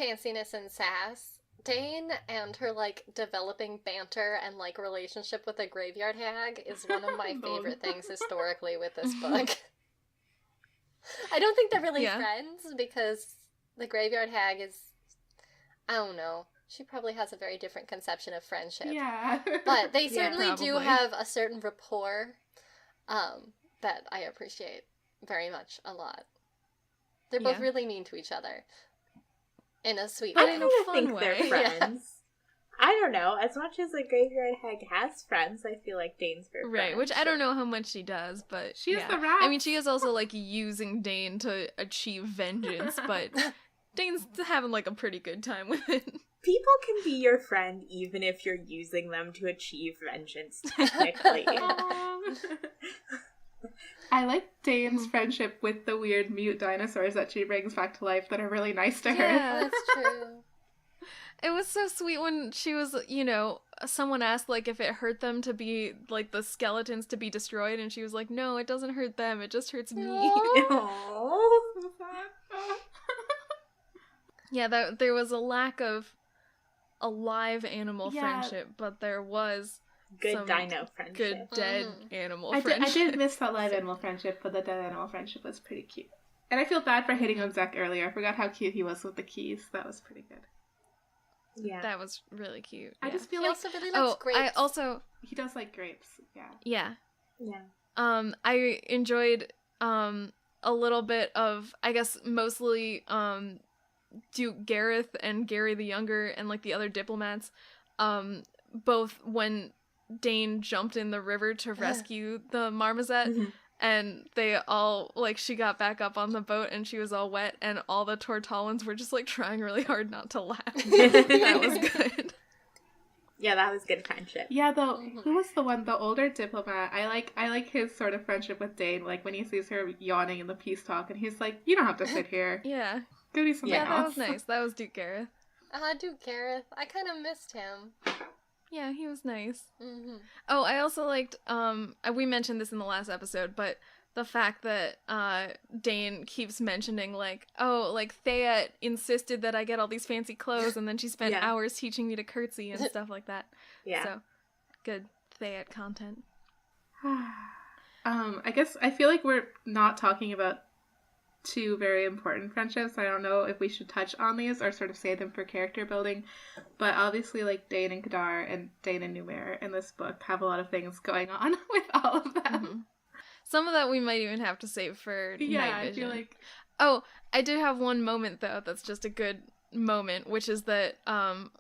fanciness and sass, Dane and her, like, developing banter and, like, relationship with the Graveyard Hag is one of my favorite things historically with this book. I don't think they're really friends because the Graveyard Hag is, I don't know, She probably has a very different conception of friendship. Yeah. But they certainly do probably. have a certain rapport that I appreciate very much a lot. They're both Yeah. really mean to each other in a sweet But way. in I a kind of fun think way. they're friends. I don't know. As much as a graveyard hag has friends, I feel like Dane's her friend. Right, which I don't know how much she does, but She is yeah. the rat. I mean, she is also, like, using Dane to achieve vengeance, but Dane's having, like, a pretty good time with it. People can be your friend even if you're using them to achieve vengeance, technically. I like Dane's friendship with the weird mute dinosaurs that she brings back to life that are really nice to her. Yeah. That's true. It was so sweet when she was, you know, someone asked, like, if it hurt them to be, like, the skeletons to be destroyed, and she was like, no, it doesn't hurt them, it just hurts me. Aww. Yeah, there was a lack of a live animal Yeah. friendship, but there was Good some dino friendship. good dead animal I friendship. did miss that live animal friendship, but the dead animal friendship was pretty cute. And I feel bad for hitting on Zach earlier. I forgot how cute he was with the keys. That was pretty good. Yeah. That was really cute. I yeah. just feel He like also really likes grapes. I also he does like grapes. Yeah. yeah. Yeah. I enjoyed a little bit of, I guess mostly Duke Gareth and Gary the Younger and like the other diplomats, both when Dane jumped in the river to rescue the marmoset. Mhm. And they all, like, she got back up on the boat and she was all wet, and all the Tortallans were just, like, trying really hard not to laugh. That was good. Yeah, that was good friendship. Yeah, though, who was the one, the older diplomat? I like his sort of friendship with Dane, like when he sees her yawning in the peace talk, and he's like, you don't have to sit here. Yeah. Go do something Yeah, that else. was nice. That was Duke Gareth. Duke Gareth. I kind of missed him. Yeah, he was nice. Mm-hmm. Oh, I also liked, we mentioned this in the last episode, but the fact that, Dane keeps mentioning, like, oh, like, Thea insisted that I get all these fancy clothes, and then she spent Yeah. hours teaching me to curtsy and stuff like that. Yeah. So, good Thea content. I guess I feel like we're not talking about two very important friendships. I don't know if we should touch on these or sort of save them for character building, but obviously like Dane and Kadar and Dane and Numair in this book have a lot of things going on with all of them. Mhm. Some of that we might even have to save for Yeah, Night I Vision. feel like Oh, I did have one moment though that's just a good moment, which is that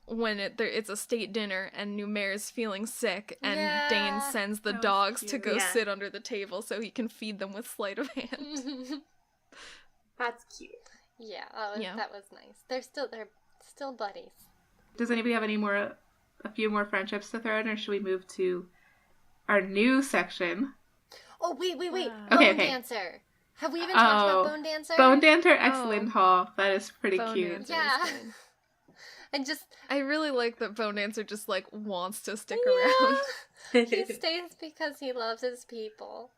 when it's a state dinner and Numair's feeling sick and Yeah. Dane sends the That was dogs to cute. go Yeah. sit under the table so he can feed them with sleight of hand. That's cute. Yeah, Yeah. that was nice. They're still buddies. does anybody have a few more friendships to throw in, or should we move to our new section? Oh, wait. Okay, Bone okay. Dancer. Have we even talked Oh, about Bone Dancer? Bone Dancer X Oh. Lindhall. That is pretty Bone cute. Dancer is Yeah. good. And just I really like that Bone Dancer just like wants to stick yeah. around. He stays because he loves his people.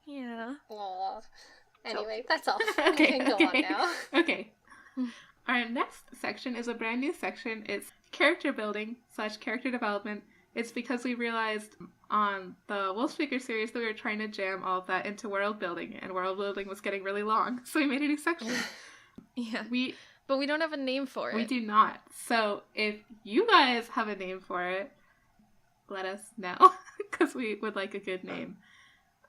Yeah. Aw. Anyway, that's all. Okay, We can go on now. Okay. Our next section is a brand new section. It's character building / character development. It's because we realized on the Wolfspeaker series that we were trying to jam all of that into world building, and world building was getting really long, so we made a new section. Yeah. We But we don't have a name for it. do not. So if you guys have a name for it, let us know, because we would like a good name.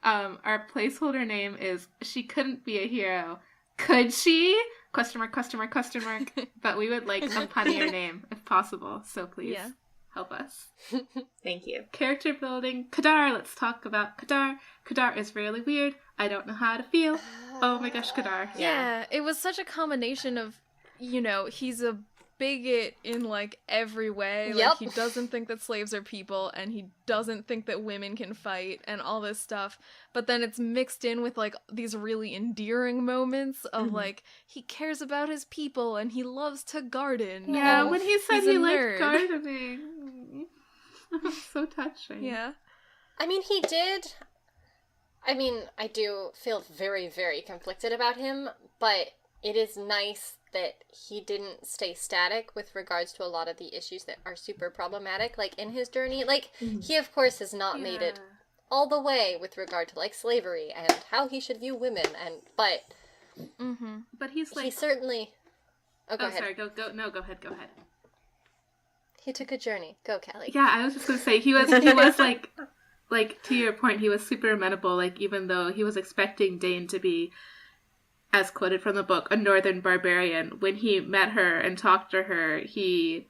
Our placeholder name is She Couldn't Be a Hero. Could she? Question mark, question mark, question mark. But we would like a punnier name if possible, so please Yeah. help us. Thank you. Character building. Kadar, let's talk about Kadar. Kadar is really weird. I don't know how to feel. Oh my gosh, Kadar. Yeah, it was such a combination of, you know, he's a bigot in like every way. Yep. Like he doesn't think that slaves are people and he doesn't think that women can fight and all this stuff. But then it's mixed in with like these really endearing moments of like he cares about his people and he loves to garden. Yeah, and when he said he's a he liked nerd. gardening. It was so touching. Yeah. I mean, he did. I mean, I do feel very, very conflicted about him, but it is nice that he didn't stay static with regards to a lot of the issues that are super problematic, like, in his journey. Like, he, of course, has not made it all the way with regard to, like, slavery and how he should view women, but Mm-hmm. But he's like... he certainly... Oh, go Oh, ahead. sorry, go ahead. He took a journey. Go, Kelly. Yeah, I was just gonna say, he was like, to your point, he was super amenable, like, even though he was expecting Dane to be, as quoted from the book, a northern barbarian. When he met her and talked to her, he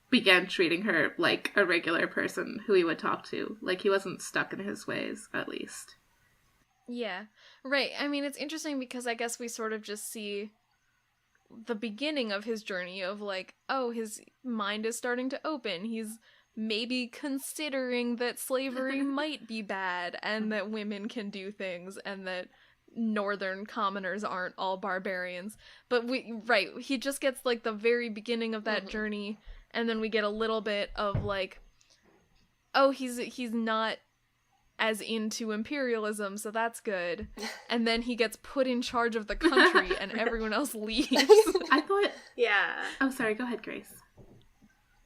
began treating her like a regular person who he would talk to. Like, he wasn't stuck in his ways, at least. Yeah, right. I mean, it's interesting because I guess we sort of just see the beginning of his journey of like, oh, his mind is starting to open. He's maybe considering that slavery might be bad and that women can do things and that northern commoners aren't all barbarians. But he just gets like the very beginning of that journey, and then we get a little bit of like, oh, he's not as into imperialism, so that's good. And then he gets put in charge of the country and everyone else leaves. I thought... Yeah. Oh, sorry, go ahead, Grace.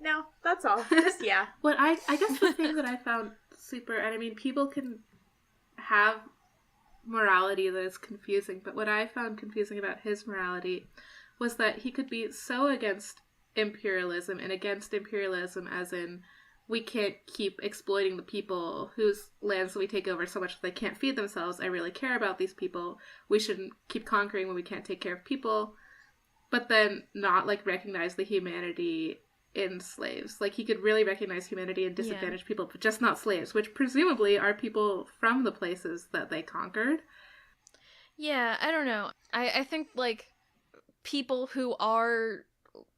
No, that's all. Just, yeah. What I guess the thing that I found super... And I mean, people can have morality that is confusing, but what I found confusing about his morality was that he could be so against imperialism, and against imperialism as in, we can't keep exploiting the people whose lands we take over so much that they can't feed themselves. I really care about these people. We shouldn't keep conquering when we can't take care of people. But then not, like, recognize the humanity in slaves. Like, he could really recognize humanity in disadvantaged people, but just not slaves, which presumably are people from the places that they conquered. Yeah, I don't know. I think, like, people who are,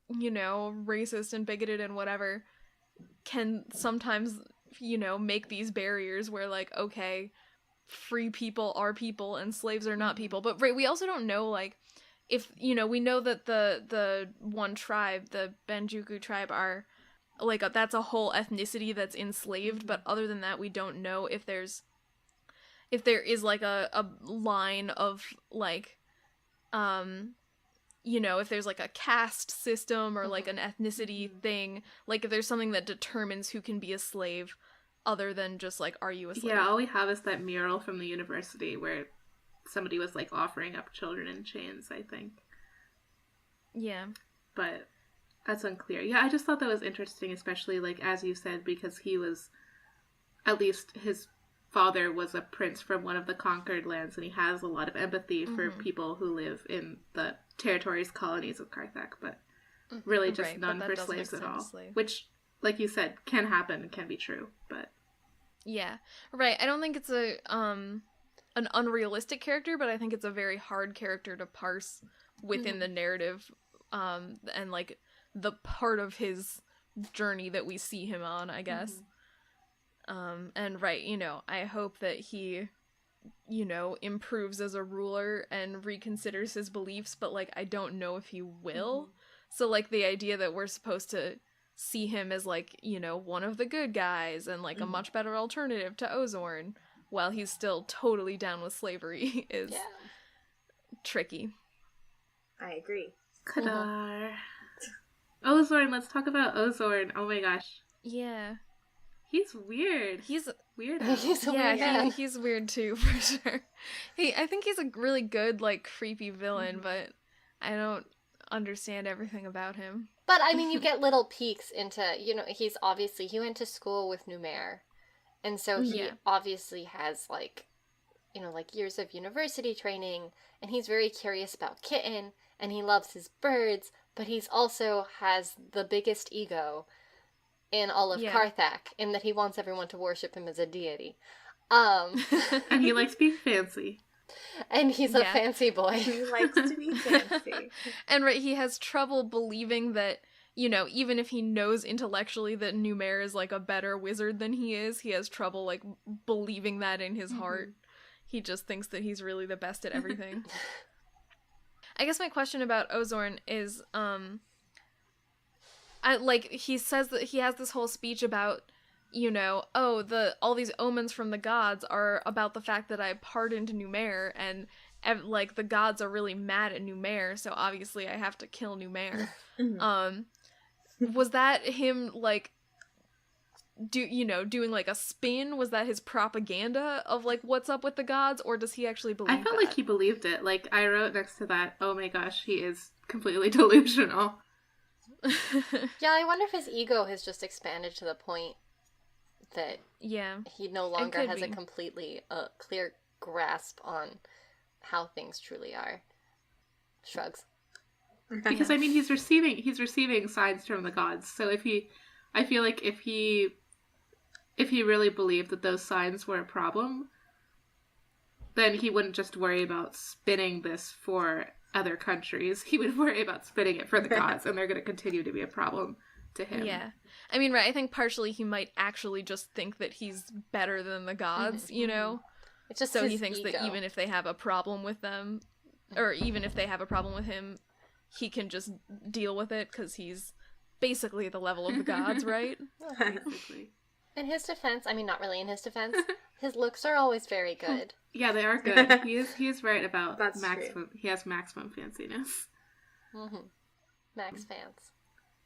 you know, racist and bigoted and whatever can sometimes, you know, make these barriers where, like, okay, free people are people and slaves are not people. But we also don't know, like, if, you know, we know that the one tribe, the Banjuku tribe, are, like, that's a whole ethnicity that's enslaved, but other than that, we don't know if there is, like, a line of, like, you know, if there's, like, a caste system or, like, an ethnicity thing, like, if there's something that determines who can be a slave other than just, like, are you a slave? Yeah, all we have is that mural from the university where somebody was, like, offering up children in chains, I think. Yeah. But that's unclear. Yeah, I just thought that was interesting, especially, like, as you said, because he was, at least his father was a prince from one of the conquered lands, and he has a lot of empathy for people who live in the territories, colonies of Carthage, but really just none for slaves at all. Which, like you said, can happen and can be true, but... Yeah, right. I don't think it's an unrealistic character, but I think it's a very hard character to parse within the narrative, and, like, the part of his journey that we see him on, I guess. And right, you know, I hope that he, you know, improves as a ruler and reconsiders his beliefs, but, like, I don't know if he will. So, like, the idea that we're supposed to see him as, like, you know, one of the good guys and, like, a much better alternative to Ozorn, while he's still totally down with slavery, is tricky. I agree. Kadar. Ozorn, let's talk about Ozorn. Oh my gosh. Yeah. He's weird. He's weird. He's weird too, for sure. I think he's a really good, like, creepy villain, but I don't understand everything about him. But, I mean, you get little peeks into, you know, he went to school with Numair. And so he obviously has, like, you know, like, years of university training, and he's very curious about Kitten, and he loves his birds, but he's also has the biggest ego in all of Carthage, in that he wants everyone to worship him as a deity. And he likes being fancy. And he's a fancy boy. He likes to be fancy. And right, he has trouble believing that, you know, even if he knows intellectually that Numair is, like, a better wizard than he has trouble, like, believing that in his heart. He just thinks that he's really the best at everything. I guess my question about Ozorn is, he says that he has this whole speech about, you know, all these omens from the gods are about the fact that I pardoned Numair, and, like, the gods are really mad at Numair, so obviously I have to kill Numair. Was that him, like, doing, like, a spin? Was that his propaganda of, like, what's up with the gods, or does he actually believe I felt like he believed it. Like, I wrote next to that, oh my gosh, he is completely delusional. Yeah, I wonder if his ego has just expanded to the point that he no longer has a completely clear grasp on how things truly are. Shrugs. Because I mean, he's receiving signs from the gods. So I feel like if he really believed that those signs were a problem, then he wouldn't just worry about spinning this for other countries. He would worry about spinning it for the gods, and they're going to continue to be a problem to him. Yeah. I mean, right, I think partially he might actually just think that he's better than the gods, you know? It's just so his he thinks ego. that even if they have a problem with them, or even if they have a problem with him, he can just deal with it because he's basically the level of the gods, right? Basically. In his defense, I mean, not really in his defense, his looks are always very good. Yeah, they are good. He is right about That's maximum. True. He has maximum fanciness. Mm-hmm. Max fans.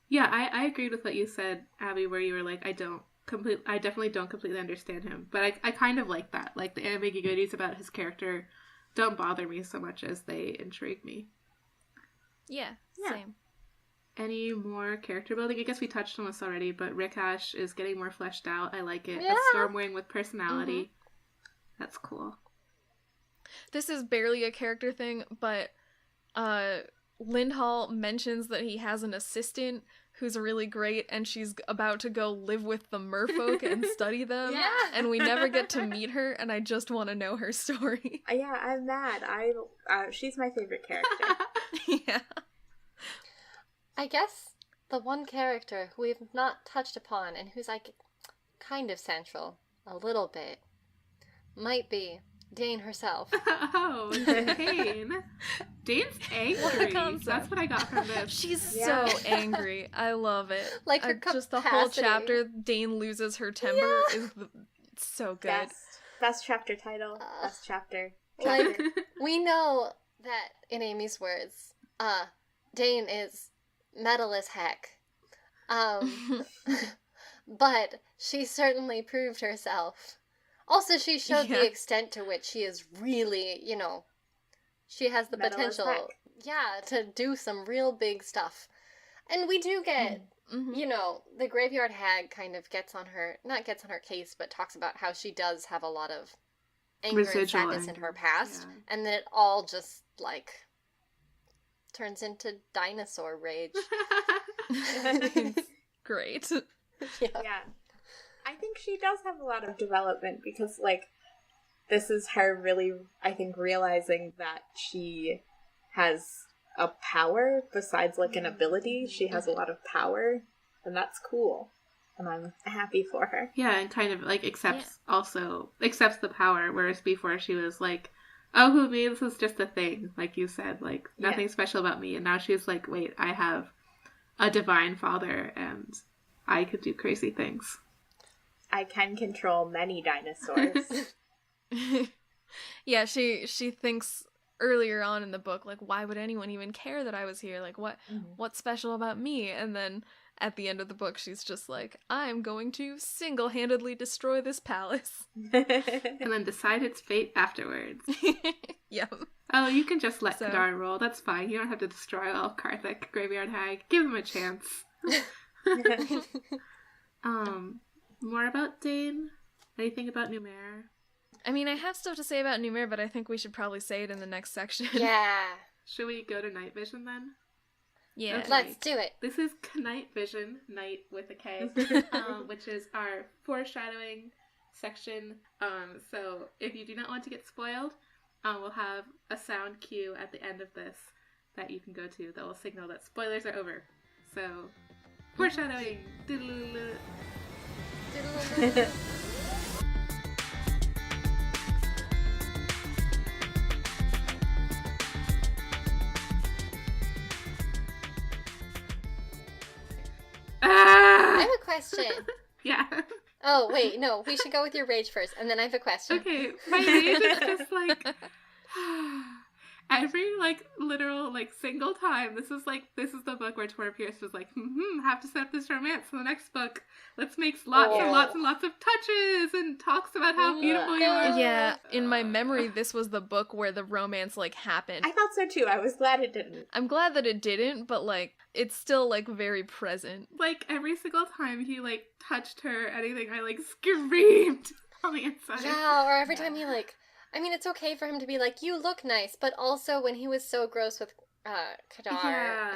Yeah, I agreed with what you said, Abby, where you were like, I definitely don't completely understand him, but I kind of like that. Like, the ambiguities about his character don't bother me so much as they intrigue me. Yeah, same. Any more character building? I guess we touched on this already, but Rick Ash is getting more fleshed out. I like it. Yeah. A Stormwing with personality. Mm-hmm. That's cool. This is barely a character thing, but Lindhall mentions that he has an assistant who's really great, and she's about to go live with the merfolk and study them. Yeah. And we never get to meet her, and I just want to know her story. Yeah, I'm mad. She's my favorite character. Yeah. I guess the one character who we've not touched upon and who's like kind of central a little bit might be Dane herself. Oh, Dane. Dane's angry. That's what I got from this. She's so angry. I love it. Like her just the whole chapter, Dane loses her temper is so good. Best chapter title. Best chapter. Like, we know that, in Amy's words, Dane is metal as heck. But she certainly proved herself. Also, she showed the extent to which she is really, she has the metal potential, to do some real big stuff. And we do get, the Graveyard Hag kind of not gets on her case, but talks about how she does have a lot of anger and sadness in her past, and that it all just, turns into dinosaur rage. Great. Yeah. I think she does have a lot of development because, this is her really, I think, realizing that she has a power besides, an ability. She has a lot of power, and that's cool. And I'm happy for her. Yeah, and kind of, accepts the power, whereas before she was like, oh, who me? This is just a thing, like you said, nothing special about me. And now she's like, wait, I have a divine father, and I could do crazy things. I can control many dinosaurs. Yeah, she thinks earlier on in the book, why would anyone even care that I was here? What's special about me? And then at the end of the book, she's just like, I'm going to single-handedly destroy this palace. And then decide its fate afterwards. Yep. Oh, you can just let Kadar roll. That's fine. You don't have to destroy all of Karthik, Graveyard Hag. Give him a chance. More about Dane? Anything about Numair? I mean, I have stuff to say about Numair, but I think we should probably say it in the next section. Yeah. Should we go to Night Vision then? Yeah. Okay. Let's do it. This is Night Vision, night with a K, which is our foreshadowing section. So if you do not want to get spoiled, we'll have a sound cue at the end of this that you can go to that will signal that spoilers are over. So, foreshadowing. I have a question. Yeah. Oh, wait, no, we should go with your rage first, and then I have a question. Okay, my rage is just every, like, literal, like, single time, this is the book where Tora Pierce was like, have to set up this romance in the next book. Let's make lots and lots and lots of touches and talks about how beautiful you are. Yeah, in my memory, this was the book where the romance, like, happened. I thought so too. I was glad it didn't. I'm glad that it didn't, but, like, it's still, like, very present. Like, every single time he, like, touched her, anything, I, like, screamed on the inside. Yeah, or every time he, like, I mean, it's okay for him to be like, you look nice, but also when he was so gross with Kadar,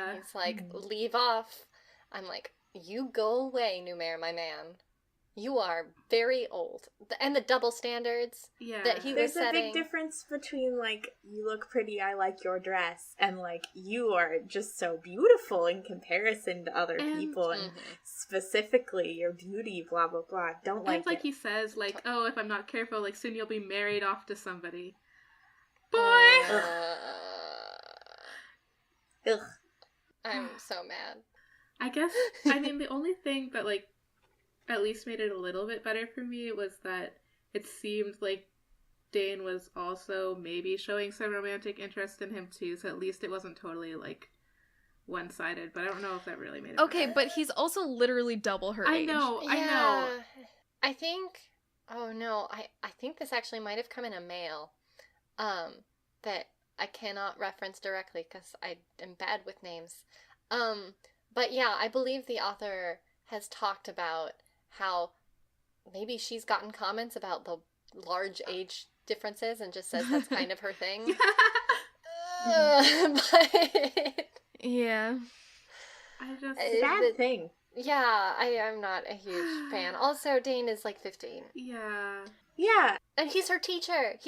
and he's like, leave off, I'm like, you go away, Numair, my man. You are very old. And the double standards that he was setting. There's a big difference between, like, you look pretty, I like your dress, and, like, you are just so beautiful in comparison to other people, and specifically your beauty, blah, blah, blah. Don't like it. Like he says, like, oh, if I'm not careful, like, soon you'll be married off to somebody. Boy! Ugh. I'm so mad. I guess, I mean, the only thing that, like, at least made it a little bit better for me was that it seemed like Dane was also maybe showing some romantic interest in him too, so at least it wasn't totally, like, one-sided, but I don't know if that really made it better. But he's also literally double her age. I know. I think, I think this actually might have come in a mail, that I cannot reference directly because I am bad with names. But yeah, I believe the author has talked about how maybe she's gotten comments about the large age differences and just says that's kind of her thing. But yeah. Bad thing. Yeah, I'm not a huge fan. Also, Dane is like 15. Yeah. Yeah. And he's her teacher.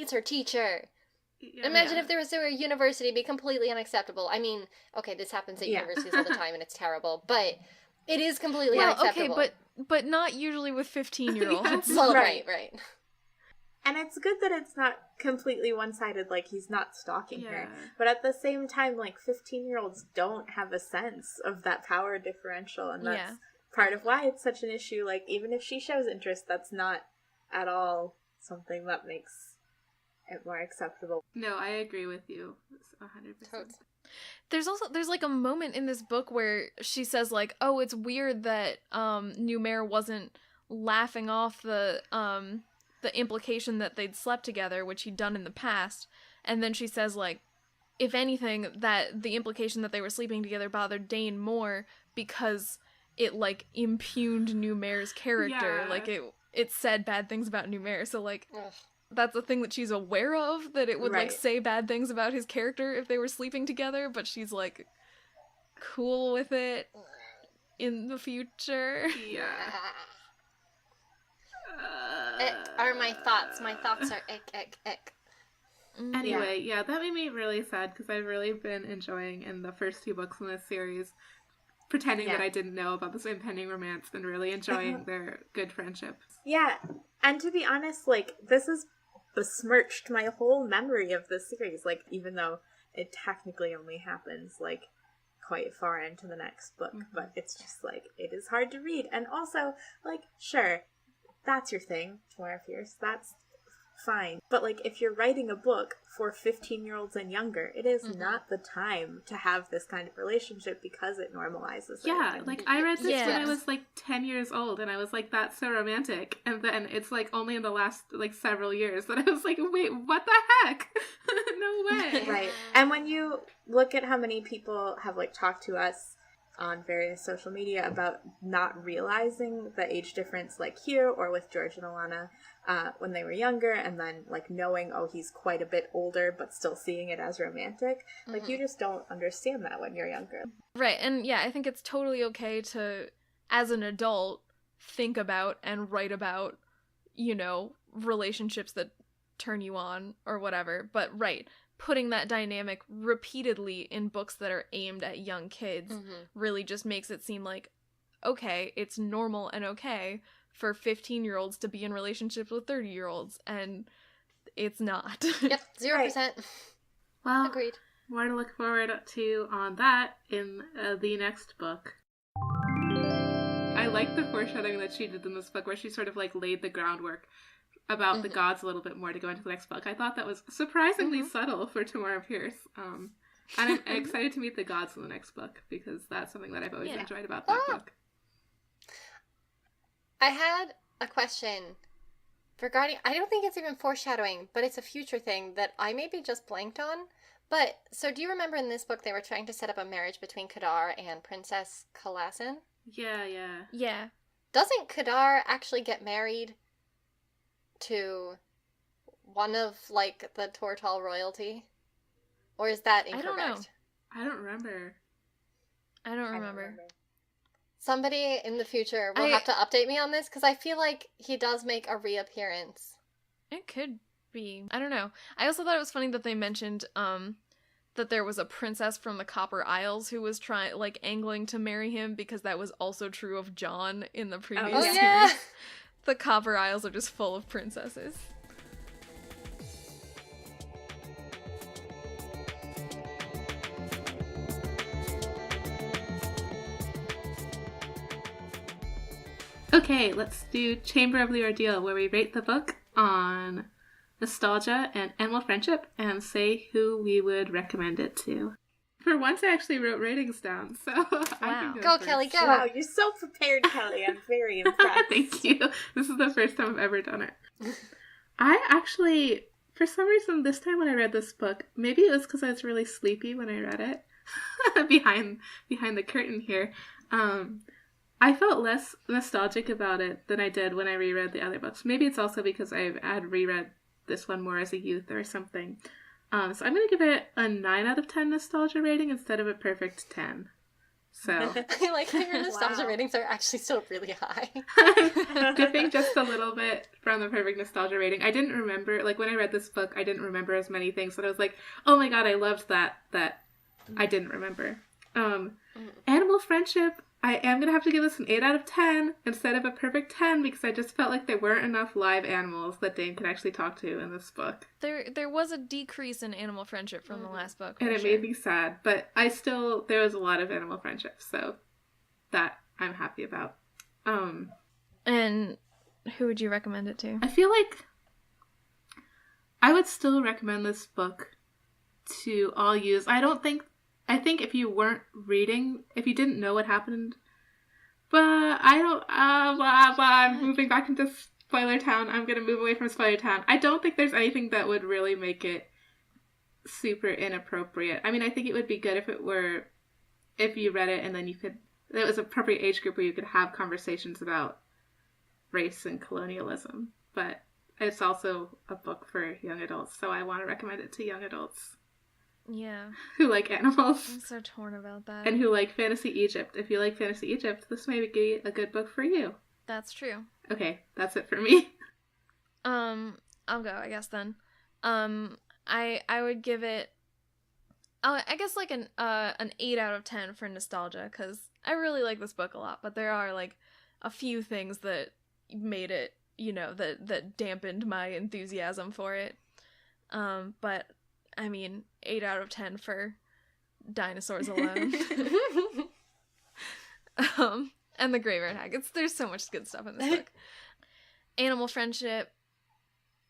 Yeah, Imagine if there was a university, it'd be completely unacceptable. I mean, okay, this happens at universities all the time and it's terrible, but it is completely unacceptable. Okay, but not usually with 15-year-olds. Well, right. And it's good that it's not completely one-sided, like he's not stalking her. But at the same time, like, 15-year-olds don't have a sense of that power differential, and that's part of why it's such an issue. Like, even if she shows interest, that's not at all something that makes it more acceptable. No, I agree with you 100%. There's like a moment in this book where she says, like, oh, it's weird that Numair wasn't laughing off the implication that they'd slept together, which he'd done in the past, and then she says, like, if anything, that the implication that they were sleeping together bothered Dane more because it, like, impugned Numair's character. Like, it said bad things about Numair, so, like, that's a thing that she's aware of, that it would, like, say bad things about his character if they were sleeping together, but she's, like, cool with it in the future. Yeah. Ick are my thoughts. My thoughts are ick. Anyway, that made me really sad because I've really been enjoying in the first 2 books in this series pretending that I didn't know about this impending romance and really enjoying their good friendship. Yeah, and to be honest, like, this has besmirched my whole memory of this series, like, even though it technically only happens, like, quite far into the next book, but it's just, like, it is hard to read, and also, like, sure, that's your thing, Tamora Pierce, that's fine, but, like, if you're writing a book for 15-year-olds and younger, it is not the time to have this kind of relationship because it normalizes it. Yeah, like, I read this when I was, like, 10 years old, and I was like, that's so romantic, and then it's, like, only in the last, like, several years that I was like, wait, what the heck? No way. Right, and when you look at how many people have, like, talked to us on various social media about not realizing the age difference, like here or with George and Alana when they were younger, and then like knowing, oh, he's quite a bit older but still seeing it as romantic, like you just don't understand that when you're younger. Right, and yeah, I think it's totally okay to, as an adult, think about and write about, you know, relationships that turn you on or whatever, but putting that dynamic repeatedly in books that are aimed at young kids really just makes it seem like, okay, it's normal and okay for 15-year-olds to be in relationships with 30-year-olds, and it's not. Yep, 0%. Well, agreed. More to look forward to on that in the next book. I like the foreshadowing that she did in this book, where she sort of like laid the groundwork about the gods a little bit more to go into the next book. I thought that was surprisingly subtle for Tamora Pierce. And I'm excited to meet the gods in the next book because that's something that I've always enjoyed about that book. I had a question regarding, I don't think it's even foreshadowing, but it's a future thing that I maybe just blanked on. But, so do you remember in this book they were trying to set up a marriage between Kadar and Princess Kalasin? Yeah. Doesn't Kadar actually get married to one of, like, the Tortall royalty? Or is that incorrect? I don't remember. I don't remember. Somebody in the future will have to update me on this, because I feel like he does make a reappearance. It could be. I don't know. I also thought it was funny that they mentioned that there was a princess from the Copper Isles who was angling to marry him, because that was also true of John in the previous series. The Copper Isles are just full of princesses. Okay, let's do Chamber of the Ordeal, where we rate the book on nostalgia and animal friendship and say who we would recommend it to. For once, I actually wrote ratings down, so I can go first. Kelly, go! Wow, you're so prepared, Kelly. I'm very impressed. Thank you. This is the first time I've ever done it. I actually, for some reason, this time when I read this book, maybe it was because I was really sleepy when I read it, behind the curtain here, I felt less nostalgic about it than I did when I reread the other books. Maybe it's also because I had reread this one more as a youth or something. So I'm going to give it a 9 out of 10 nostalgia rating instead of a perfect 10. So I like how your nostalgia ratings are actually still really high. Dipping just a little bit from the perfect nostalgia rating. I didn't remember, like when I read this book, I didn't remember as many things that I was like, oh my god, I loved that I didn't remember. Animal friendship, I am going to have to give this an 8 out of 10 instead of a perfect 10 because I just felt like there weren't enough live animals that Dane could actually talk to in this book. There was a decrease in animal friendship from the last book. And it made me sad, but there was a lot of animal friendship, so that I'm happy about. And who would you recommend it to? I feel like I would still recommend this book to all youths. I think if you weren't reading, if you didn't know what happened, but I'm moving back into Spoiler Town. I'm going to move away from Spoiler Town. I don't think there's anything that would really make it super inappropriate. I mean, I think it would be good if you read it and then it was an appropriate age group where you could have conversations about race and colonialism. But it's also a book for young adults, so I want to recommend it to young adults. Yeah. Who like animals. I'm so torn about that. And who like Fantasy Egypt. If you like Fantasy Egypt, this may be a good book for you. That's true. Okay, that's it for me. I'll go, I guess, then. I would give it, I guess, like an 8 out of 10 for nostalgia, because I really like this book a lot, but there are, like, a few things that made it, that dampened my enthusiasm for it. But I mean, 8 out of 10 for dinosaurs alone. And the Graveyard Hag. There's so much good stuff in this book. Animal friendship,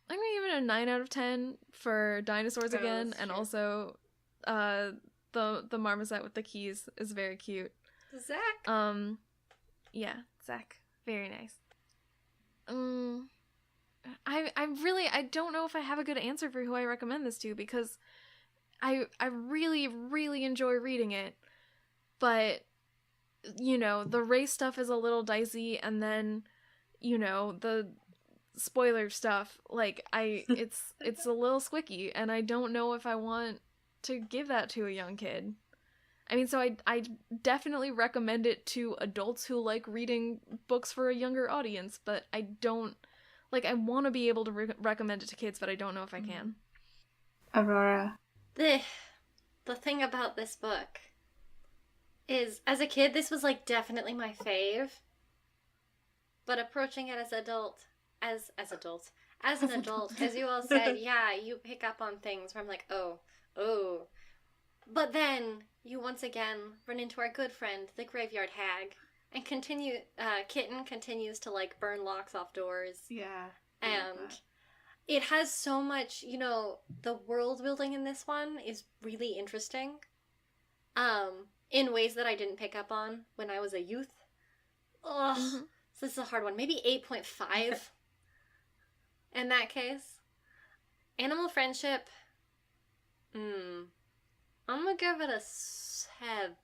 I'm gonna give it a 9 out of 10 for dinosaurs again, and also the marmoset with the keys is very cute. Zach? Yeah, Zach. Very nice. I don't know if I have a good answer for who I recommend this to, because I really, really enjoy reading it, but, the race stuff is a little dicey, and then, the spoiler stuff, like, it's a little squicky, and I don't know if I want to give that to a young kid. I mean, so I definitely recommend it to adults who like reading books for a younger audience, but I don't... Like, I want to be able to recommend it to kids, but I don't know if I can. Aurora. The thing about this book is, as a kid, this was, like, definitely my fave. But approaching it as an adult, as you all said, yeah, you pick up on things where I'm like, oh. But then, you once again run into our good friend, the Graveyard Hag. And Kitten continues to, like, burn locks off doors. Yeah. And it has so much, the world building in this one is really interesting. In ways that I didn't pick up on when I was a youth. Ugh. Mm-hmm. So this is a hard one. Maybe 8.5 in that case. Animal friendship. I'm gonna give it a 7.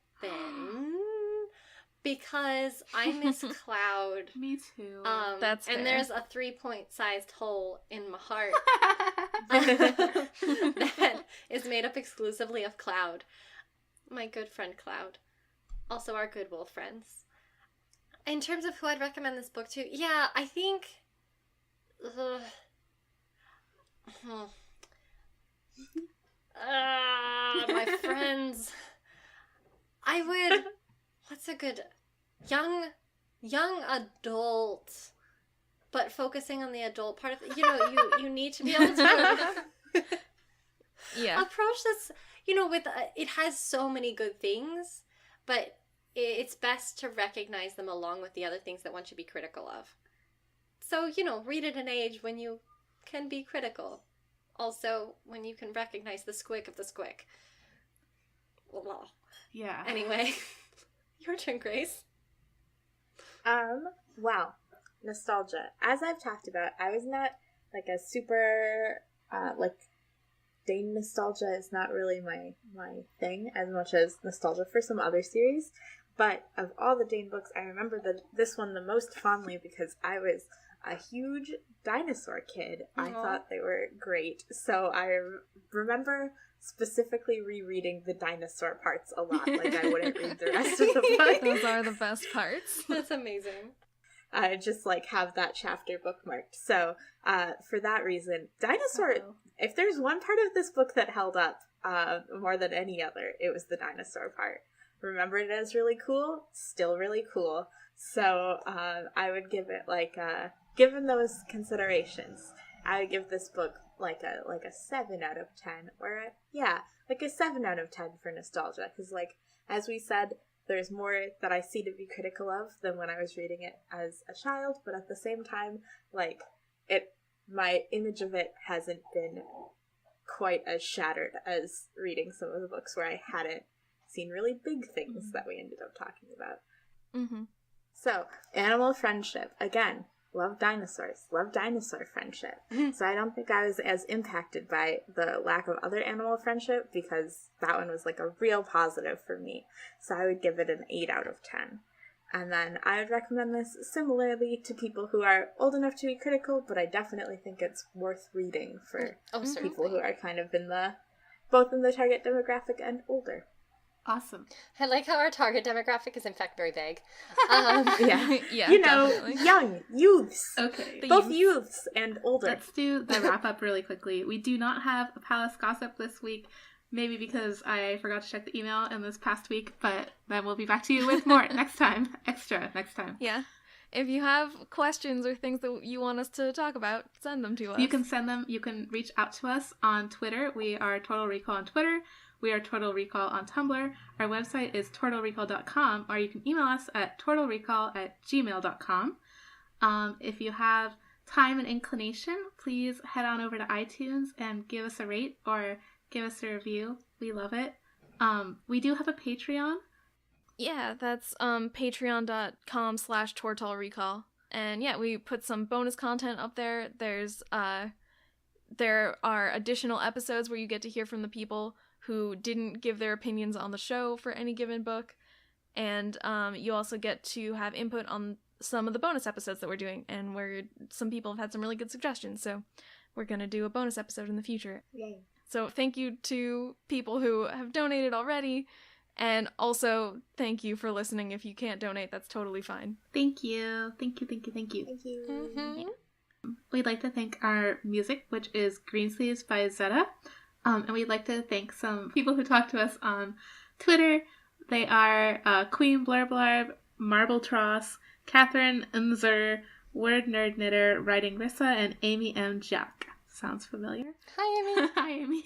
Because I miss Cloud. Me too. That's fair. And there's a 3-point sized hole in my heart that is made up exclusively of Cloud. My good friend Cloud. Also our good wolf friends. In terms of who I'd recommend this book to, yeah, I think... my friends. I would... What's a good... Young adult, but focusing on the adult part of it. You need to be able to approach this, with... it has so many good things, but it's best to recognize them along with the other things that one should be critical of. So, read at an age when you can be critical. Also, when you can recognize the squick of the squick. Well, yeah. Anyway, your turn, Grace. Wow. Nostalgia. As I've talked about, I was not, a super, Dane nostalgia is not really my thing as much as nostalgia for some other series. But of all the Dane books, I remember this one the most fondly because I was a huge dinosaur kid. Aww. I thought they were great. So I remember specifically rereading the dinosaur parts a lot. I wouldn't read the rest of the book. Those are the best parts. That's amazing. I just have that chapter bookmarked. So for that reason, dinosaur, if there's one part of this book that held up more than any other, it was the dinosaur part. Remembered it as really cool, still really cool. So I would give it given those considerations, I would give this book a 7 out of 10, or a 7 out of 10 for nostalgia. Because as we said, there's more that I see to be critical of than when I was reading it as a child. But at the same time, my image of it hasn't been quite as shattered as reading some of the books where I hadn't seen really big things that we ended up talking about. Mm-hmm. So, animal friendship. Again, love dinosaurs. Love dinosaur friendship. So I don't think I was as impacted by the lack of other animal friendship because that one was a real positive for me. So I would give it an 8 out of 10. And then I would recommend this similarly to people who are old enough to be critical, but I definitely think it's worth reading for people who are kind of both in the target demographic and older. Awesome. I like how our target demographic is in fact very vague. Yeah, definitely. Young youths. Okay. Both youths and older. Let's do the wrap up really quickly. We do not have a Palace Gossip this week, maybe because I forgot to check the email in this past week, but then we'll be back to you with more next time. Extra next time. Yeah. If you have questions or things that you want us to talk about, send them to us. You can send them. You can reach out to us on Twitter. We are Total Recall on Twitter. We are Tortall Recall on Tumblr. Our website is tortallrecall.com, or you can email us at tortallrecall@gmail.com. If you have time and inclination, please head on over to iTunes and give us a rate or give us a review. We love it. We do have a Patreon. Yeah, that's patreon.com/tortallrecall. And yeah, we put some bonus content up there. There are additional episodes where you get to hear from the people who didn't give their opinions on the show for any given book. And you also get to have input on some of the bonus episodes that we're doing, and where some people have had some really good suggestions. So we're going to do a bonus episode in the future. Yay. So thank you to people who have donated already. And also, thank you for listening. If you can't donate, that's totally fine. Thank you. Thank you, thank you, thank you. Thank you. Mm-hmm. We'd like to thank our music, which is Greensleeves by Zeta. And we'd like to thank some people who talk to us on Twitter. They are Queen Blarb Blarb, Marble Tross, Catherine Unzer, Word Nerd Knitter, Writing Rissa, and Amy M. Jack. Sounds familiar? Hi, Amy. Hi, Amy.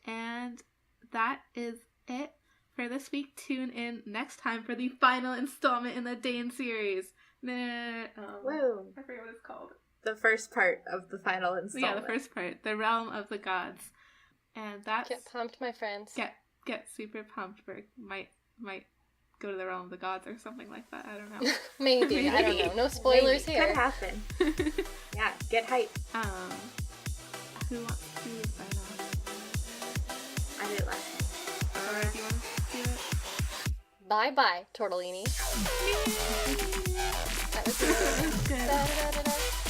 And that is it for this week. Tune in next time for the final installment in the Dane series. Whoa. I forget what it's called. the first part of the final installment. Yeah, the first part, the realm of the gods, and that's Get pumped, my friends. Get super pumped for might go to the realm of the gods or something like that. I don't know. Maybe. I don't know. No spoilers Maybe. here. Could happen. Yeah, get hype. Who wants to sign off? I did it last time. Or do you want to do it? Bye-bye, Tortellini. That was good. Good. Da-da-da-da-da.